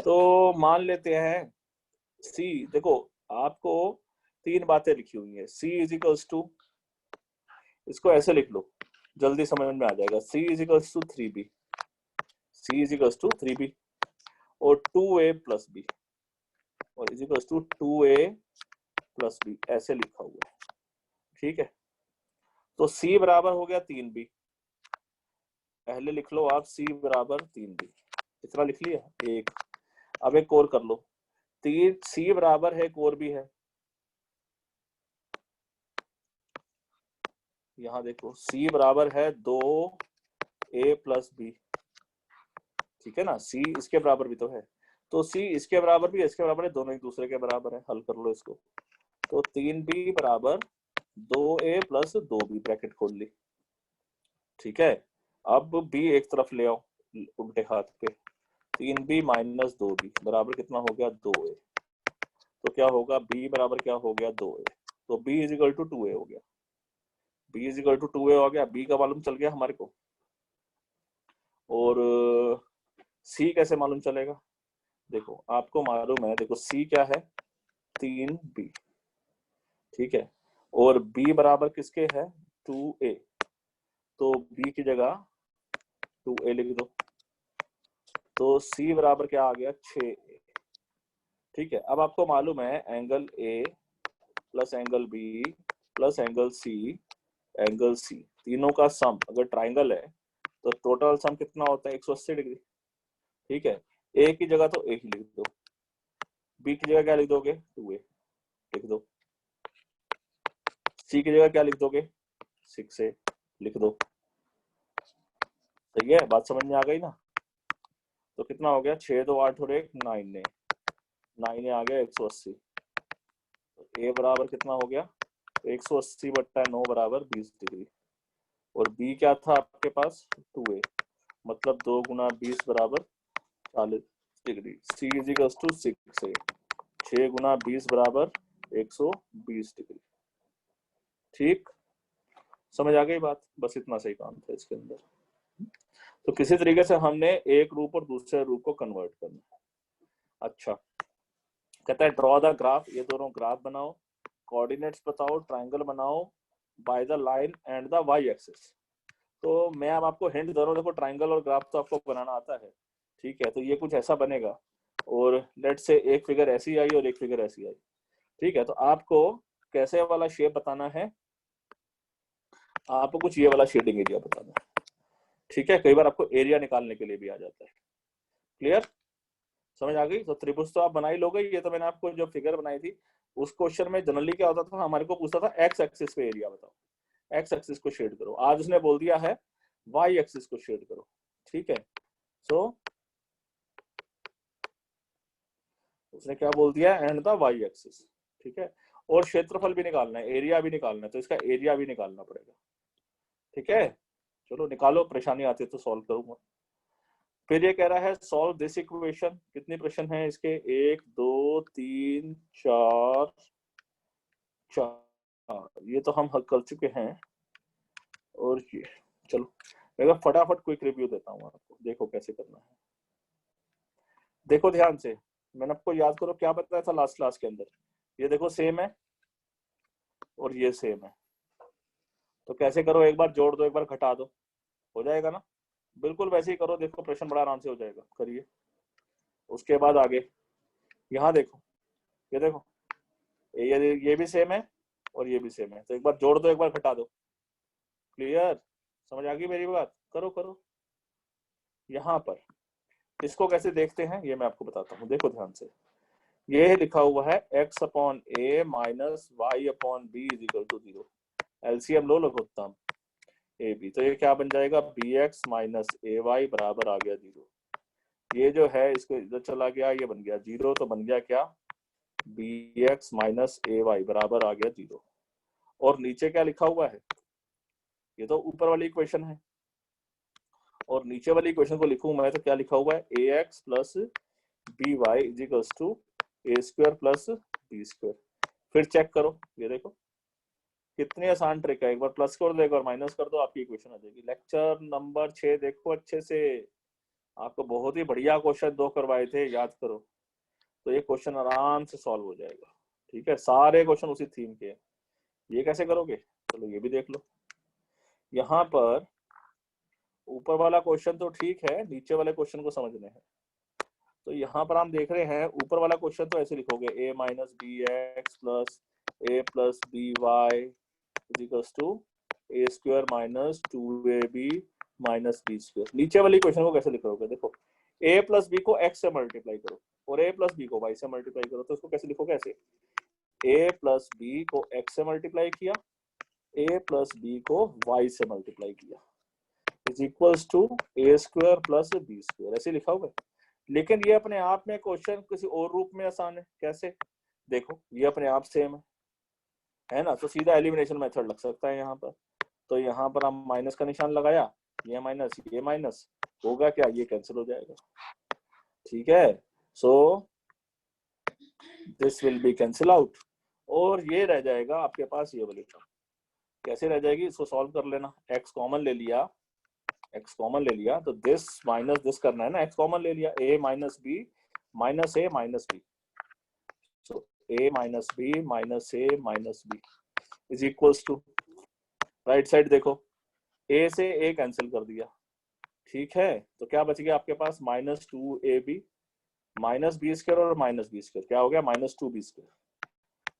तो मान लेते हैं C, देखो आपको 3 बातें लिखी हुई है। C इजिकल्स टू, इसको ऐसे लिख लो, जल्दी समझ में आ जाएगा। C equals to 3B, C equals to 3B और 2A प्लस B और equals to 2A plus B, ऐसे लिखा हुआ है, ठीक है। तो C बराबर हो गया 3B, पहले लिख लो आप C बराबर 3B, इतना लिख लिया एक। अब एक और कर लो, 3 C बराबर है, एक और भी है, यहाँ देखो C बराबर है 2A प्लस B, ठीक है ना। C इसके बराबर भी तो है, तो C इसके बराबर भी है, इसके बराबर है, दोनों एक दूसरे के बराबर है। हल कर लो इसको, तो 3B बराबर 2A प्लस 2B, ब्रैकेट खोल ली, ठीक है। अब B एक तरफ ले आओ उल्टे हाथ पे, 3B माइनस 2B बराबर कितना हो गया 2A, तो क्या होगा B बराबर क्या हो गया 2A, तो B is equal to 2A हो गया, B is equal to 2A हो गया, B का मालूम चल गया हमारे को। और C कैसे मालूम चलेगा, देखो आपको मालूम है, देखो C क्या है 3B, ठीक है, और B बराबर किसके है 2A, तो B की जगह 2A लिख दो, तो C बराबर क्या आ गया 6A, ठीक है। अब आपको मालूम है angle A plus angle B plus angle C, तीनों का सम अगर ट्राइंगल है तो टोटल सम कितना होता है 180 डिग्री, ठीक है। A की जगह तो A ही लिख दो, B की जगह क्या लिख दोगे 2A लिख दो, C की जगह क्या लिख दोगे 6A लिख दो, सही है, बात समझ में आ गई ना। तो कितना हो गया 6 2 8 और 1 9 आ गया 180, तो A बराबर कितना हो गया 180 बट्टा 9 बराबर 20 डिग्री, और B क्या था आपके पास 2A, मतलब 2 गुना 20 बराबर 40 degree. C is equals to 6A, 6 गुना 20 बराबर 120 डिग्री, ठीक। समझ आ गई बात, बस इतना सही काम था इसके अंदर। तो किसी तरीके से हमने एक रूप और दूसरे रूप को कन्वर्ट करना है। अच्छा, कहता है ड्रॉ द ग्राफ, ये दोनों ग्राफ बनाओ, कोऑर्डिनेट्स बताओ, ट्राइंगल बनाओ by the line and the y axis. तो मैं अब आपको हिंट दे रहा हूँ, देखो ट्राइंगल और ग्राफ तो आपको बनाना आता है, ठीक है। तो ये कुछ ऐसा बनेगा, और लेट से एक फिगर ऐसी आई और एक फिगर ऐसी आई, ठीक है। तो आपको कैसे वाला शेप बताना है, आपको कुछ ये वाला शेडिंग एरिया बताना है, ठीक है। कई बार आपको एरिया निकालने के लिए भी आ जाता है, क्लियर, समझ आ गई। तो त्रिभुज तो आप बना ही लोगे, ये तो मैंने आपको जो फिगर बनाई थी उस क्वेश्चन में जनरली क्या होता था, हमारे को पूछता था एक्स एक्सिस पे एरिया बताओ, एक्स एक्सिस को शेड करो। आज उसने बोल दिया है वाई एक्सिस को शेड करो, ठीक है। सो उसने क्या बोल दिया एंड द वाई एक्सिस, ठीक है। और क्षेत्रफल भी निकालना है, एरिया भी निकालना है, तो इसका एरिया भी निकालना पड़ेगा, ठीक है। चलो निकालो, परेशानी आती है तो सॉल्व करूंगा। फिर ये कह रहा है सॉल्व दिस इक्वेशन, कितने प्रश्न हैं इसके 1 2 3 4 4, ये तो हम हल कर चुके हैं। और ये चलो मैं फटाफट क्विक रिव्यू देता हूँ आपको, देखो कैसे करना है। देखो ध्यान से, मैंने आपको याद करो क्या बताया था लास्ट क्लास के अंदर, ये देखो सेम है और ये सेम है, तो कैसे करो, एक बार जोड़ दो एक बार घटा दो, हो जाएगा ना। बिल्कुल वैसे ही करो, देखो प्रश्न बड़ा आराम से हो जाएगा, करिए। उसके बाद आगे यहाँ देखो, ये देखो, ये भी सेम है और ये भी सेम है, तो एक बार जोड़ दो, एक बार घटा दो। क्लियर, समझ आ गई मेरी बात? करो करो। यहाँ पर इसको कैसे देखते हैं ये मैं आपको बताता हूँ, देखो ध्यान से। ये लिखा हुआ है x upon A minus Y upon B is equal to 0। LCM लो लघुत्तम ए बी, तो ये क्या बन जाएगा, B X minus A Y बराबर आ गया 0। ये जो है इसको इधर चला गया, ये बन गया 0, तो बन गया क्या, B X minus A Y बराबर आ गया 0। और नीचे क्या लिखा हुआ है, ये तो ऊपर वाली इक्वेशन है, और नीचे वाली इक्वेशन को लिखूं मैं तो क्या लिखा हुआ है, A X plus B Y is equals to A square plus B square. फिर चेक करो, ये देखो कितनी आसान ट्रिक है, एक बार प्लस कर दो एक बार माइनस कर दो, आपकी इक्वेशन आ जाएगी। लेक्चर नंबर 6 देखो अच्छे से, आपको बहुत ही बढ़िया क्वेश्चन 2 करवाए थे, याद करो, तो ये क्वेश्चन आराम से सॉल्व हो जाएगा। ठीक है, सारे क्वेश्चन उसी थीम के हैं। ये कैसे करोगे, चलो ये भी देख लो। यहाँ पर ऊपर वाला क्वेश्चन तो ठीक है, नीचे वाले क्वेश्चन को समझने हैं। तो यहाँ पर हम देख रहे हैं ऊपर वाला क्वेश्चन तो ऐसे लिखोगे, A minus B X plus A plus B Y equals to A square minus 2ab minus B square. नीचे वाली क्वेश्चन को कैसे लिखोगे, देखो a प्लस बी को x से मल्टीप्लाई करो और a प्लस बी को y से मल्टीप्लाई करो, तो उसको कैसे लिखोगे, ऐसे a प्लस बी को x से मल्टीप्लाई किया, a प्लस बी को y से मल्टीप्लाई किया is equals to A square plus B square, ऐसे लिखा होगा। लेकिन ये अपने आप में क्वेश्चन किसी और रूप में आसान है, कैसे, देखो ये अपने आप सेम है ना, तो सीधा एलिमिनेशन मेथड लग सकता है यहाँ पर। तो यहाँ पर हम माइनस का निशान लगाया, ये माइनस होगा क्या, ये कैंसिल हो जाएगा। ठीक है, so this will be cancel out, और ये रह जाएगा आपके पास ये वाली टर्म। कैसे रह जाएगी, इसको सॉल्व कर लेना, x कॉमन ले लिया, तो दिस माइनस दिस करना है ना, x कॉमन ले लिया, a minus B minus A minus B, so a minus B minus A minus B is equals to, right side देखो, a से a कैंसिल कर दिया। ठीक है, तो क्या बच गया आपके पास, minus 2ab minus B square और माइनस बी स्क्वायर, क्या हो गया, माइनस 2b स्क्वायर,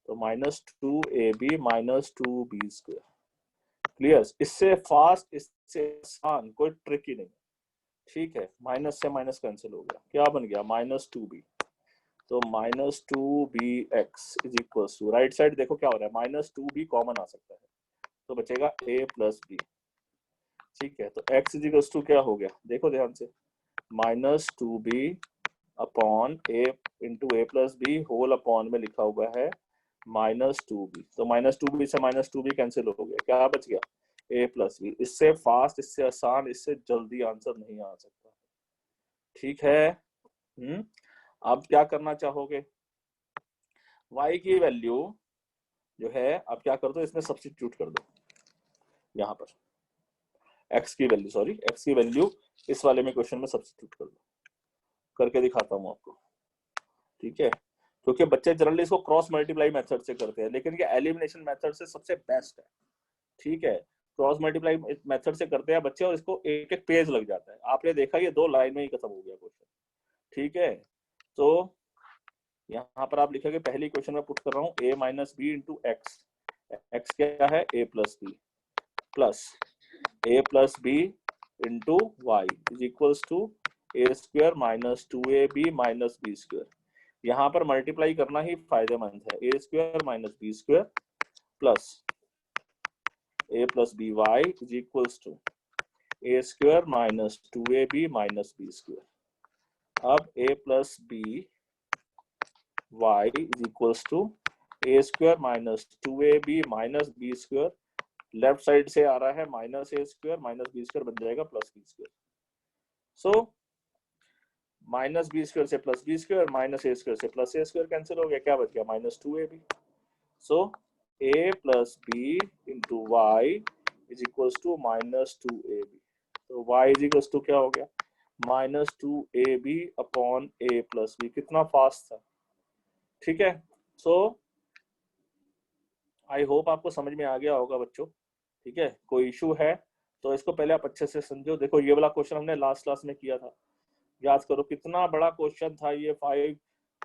तो minus 2ab minus 2b square. Clear, इससे फास्ट, इससे आसान कोई ट्रिक ही नहीं। ठीक है, माइनस से माइनस कैंसिल हो गया, क्या बन गया, माइनस 2b, तो minus 2bx is equal to, right side देखो क्या हो रहा है, माइनस 2b कॉमन आ सकता है, तो बचेगा a प्लस बी। ठीक है, तो x इज इक्वल टू क्या हो गया, देखो ध्यान से, minus 2b upon a into a plus b whole upon में लिखा हुआ है माइनस 2b, तो माइनस 2b से माइनस 2b कैंसिल हो गया, क्या बच गया, a प्लस बी। इससे फास्ट, इससे आसान, इससे जल्दी आंसर नहीं आ सकता। ठीक है, अब क्या करना चाहोगे, y की वैल्यू जो है अब क्या कर दो, इसमें सब्स्टिट्यूट कर दो, यहाँ पर x की वैल्यू, सॉरी x की वैल्यू इस वाले में क्वेश्चन में सब्स्टिट्यूट कर दो, करके दिखाता हूँ आपको। ठीक है, क्योंकि बच्चे जनरली इसको क्रॉस मल्टीप्लाई मेथड से करते हैं, लेकिन ये एलिमिनेशन मेथड से सबसे बेस्ट है। ठीक है, क्रॉस मल्टीप्लाई मेथड से करते हैं बच्चे, और इसको एक एक पेज लग जाता है, आपने देखा ये 2 लाइन में ही खत्म हो गया क्वेश्चन। ठीक है, तो यहाँ पर आप लिखोगे, पहली क्वेश्चन में पुट कर रहा हूँ, a minus B into X, X क्या है, a plus B, plus a plus B into Y is equals to A square minus 2ab minus B square. यहाँ पर मल्टीप्लाई करना ही फायदेमंद है, A square minus B square plus A plus B Y is equals to A square minus 2ab minus B square. अब A plus B Y is equals to A square minus 2ab minus B square, left side से आ रहा है minus a square minus B square बन जाएगा plus B square. So minus B square से plus B square, minus a square से plus a square cancel हो गया, क्या बच गया, minus 2ab। So a plus B into Y is equals to minus 2ab, तो y इज इक्वल्स टू क्या हो गया, minus 2ab upon a plus b. कितना फास्ट था। ठीक है, सो आई होप आपको समझ में आ गया होगा बच्चों। ठीक है, कोई इशू है तो इसको पहले आप अच्छे से समझो। देखो ये वाला क्वेश्चन हमने लास्ट क्लास में किया था, याद करो कितना बड़ा क्वेश्चन था ये।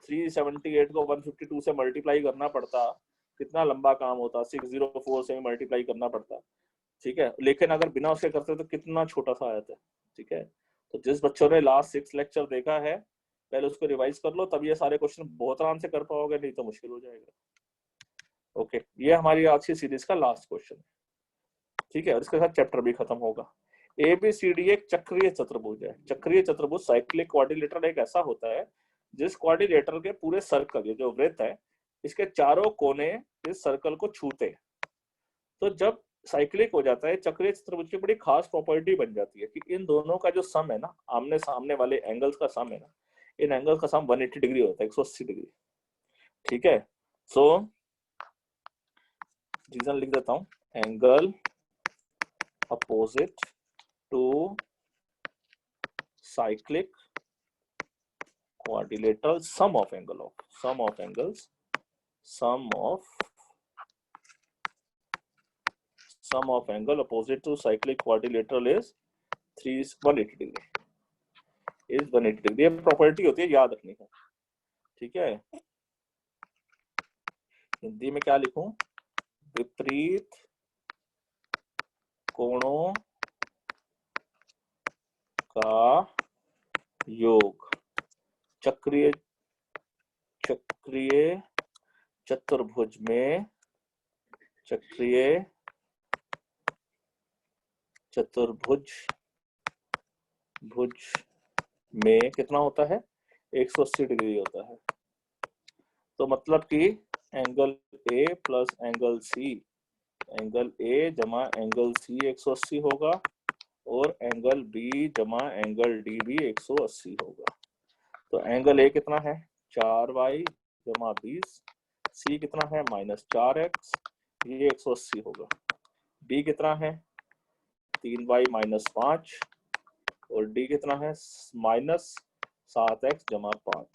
378 को 152 से मल्टीप्लाई करना पड़ता, कितना लंबा काम होता, 604 से मल्टीप्लाई करना पड़ता, ठीक है। लेकिन अगर बिना उसके करते तो कितना छोटा सा आया था, ठीक है। तो जिस बच्चों ने लास्ट 6 लेक्चर देखा है पहले उसको रिवाइज कर लो, तब ये सारे क्वेश्चन बहुत आराम से कर पाओगे, नहीं तो मुश्किल हो जाएगा। ओके, ये हमारी आज की सीरीज का लास्ट क्वेश्चन है, ठीक है। और इसके साथ चैप्टर भी खत्म होगा। ABCD एक चक्रीय चतुर्भुज है। चक्रीय चतुर्भुज साइक्लिक क्वाड्रिलेटरल एक ऐसा होता है जिस क्वाड्रिलेटरल के पूरे सर्कल, ये जो वृत्त है, इसके चारों कोने इस सर्कल को छूते हैं। तो जब साइक्लिक हो जाता है, चक्रीय चतुर्भुज की बड़ी खास प्रॉपर्टी बन जाती है कि इन दोनों का जो सम है ना, आमने सामने वाले एंगल्स का सम है ना, इन एंगल्स का सम 180 डिग्री होता है, 180 डिग्री, ठीक है। सो रीजन लिख देता हूं, angle opposite to cyclic quadrilateral sum of angles opposite to cyclic quadrilateral is 180 degree, is 180 degree। ये प्रॉपर्टी होती है, याद रखनी है, ठीक है। हिंदी में क्या लिखूं, विपरीत कोणों का योग चक्रीय चतुर्भुज में, चक्रीय चतुर्भुज में कितना होता है, 180 डिग्री होता है। तो मतलब कि angle A plus angle C, angle A जमा एंगल सी 180 होगा, और एंगल बी जमा एंगल डी भी 180 होगा। तो एंगल ए कितना है, 4y जमा 20, सी कितना है -4x, ये 180 होगा। बी कितना है, 3y - 5, और डी कितना है -7x जमा 5,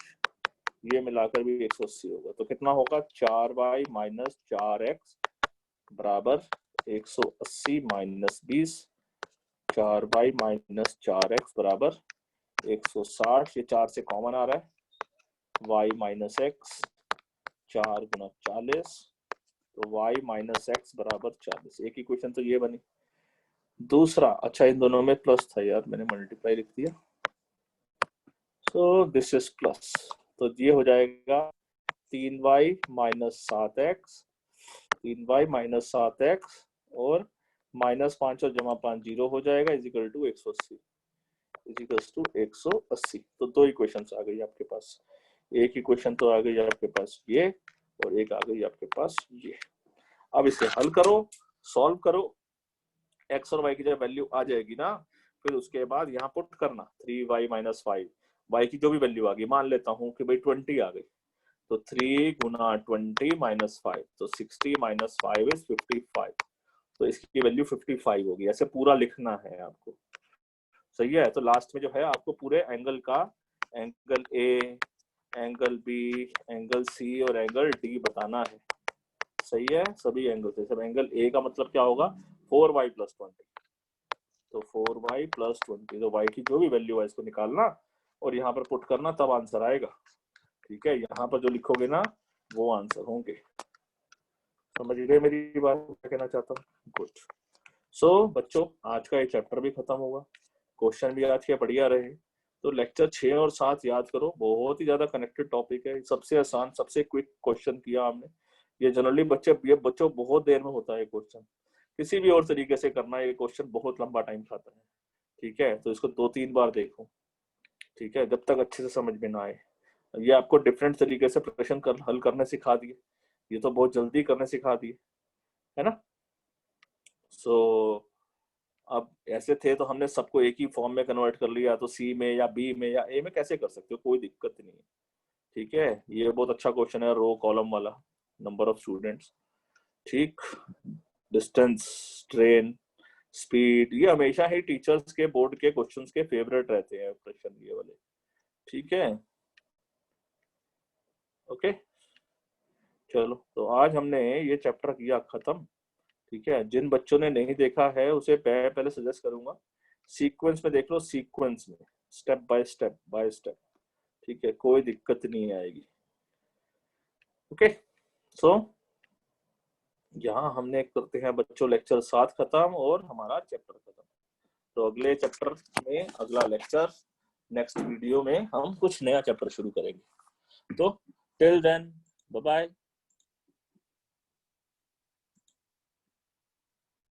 ये मिलाकर भी 180 होगा। तो कितना होगा, 4y - 4x बराबर 180 - 20, 4y - 4x बराबर 160, ये 4 से कॉमन आ रहा है, y - x 4 गुना 40, तो y - x बराबर 40। एक इक्वेशन तो ये बनी। दूसरा, अच्छा इन दोनों में प्लस था यार, मैंने मल्टीप्लाई लिख दिया, सो दिस इज प्लस, तो ये हो जाएगा 3y - 7x, 3y - 7x और -5 और जमा 5 0 हो जाएगा, इजिकल टू 180, इजिकल्स टू 180। तो दो इक्वेशंस आ गई आपके पास, एक इक्वेशन तो आ गई आपके पास ये, और एक आ गई आपके पास ये। अब इसे हल करो, सॉल्व करो, x और y की जब वैल्यू आ जाएगी ना, फिर उसके बाद यहाँ पुट करना 3y - 5, y की जो भी वैल्यू आ गई, मान लेता हूँ कि भाई 20 आ गई, तो 3 गुना 20 - 5, तो 60 - 5 इज 55, तो इसकी वैल्यू 55 होगी। ऐसे पूरा लिखना है आपको, सही है। तो लास्ट में जो है आपको पूरे एंगल का, angle A, angle B, angle C और एंगल डी बताना है, सही है। सभी एंगल से, सब एंगल ए का मतलब क्या होगा, 4y + 20, तो 4y + 20, तो y की जो भी वैल्यू है इसको निकालना और यहाँ पर पुट करना, तब आंसर आएगा, ठीक है। यहाँ पर जो लिखोगे ना वो आंसर होंगे। समझ गए मेरी बात, क्या कहना चाहता हूँ, गुड। सो बच्चों, आज का ये चैप्टर भी खत्म होगा, क्वेश्चन भी आज के बढ़िया रहे। तो लेक्चर 6 और 7 याद करो, बहुत ही ज्यादा कनेक्टेड टॉपिक है, सबसे आसान सबसे क्विक क्वेश्चन किया हमने। ये जनरली बच्चों बहुत देर में होता है क्वेश्चन, किसी भी और तरीके से करना ये क्वेश्चन बहुत लंबा टाइम खाता है, ठीक है। तो इसको 2-3 बार देखो, ठीक है, जब तक अच्छे से समझ में ना आए। ये आपको डिफरेंट तरीके से प्रश्न हल करने सिखा दिए, ये तो बहुत जल्दी करने सिखा दिए, है ना। सो अब ऐसे थे तो हमने सबको एक ही फॉर्म में कन्वर्ट कर लिया, तो सी में या बी में या ए में कैसे कर सकते हो, कोई दिक्कत नहीं है, ठीक है। ये बहुत अच्छा क्वेश्चन है, रो कॉलम वाला, नंबर ऑफ स्टूडेंट्स, ठीक, डिस्टेंस, ट्रेन, स्पीड, ये हमेशा ही टीचर्स के बोर्ड के क्वेश्चंस के फेवरेट रहते हैं प्रश्न ये वाले, ठीक है। ओके, चलो तो आज हमने ये चैप्टर किया खत्म, ठीक है, जिन बच्चों ने नहीं देखा है उसे पहले सजेस्ट करूंगा सीक्वेंस में देख लो, सीक्वेंस में स्टेप बाय स्टेप, ठीक है, कोई दिक्कत नहीं आएगी। ओके, सो यहाँ हमने करते हैं बच्चों लेक्चर 7 खत्म और हमारा चैप्टर खत्म। तो अगले चैप्टर में, अगला लेक्चर, नेक्स्ट वीडियो में हम कुछ नया चैप्टर शुरू करेंगे। तो टिल देन बाय बाय।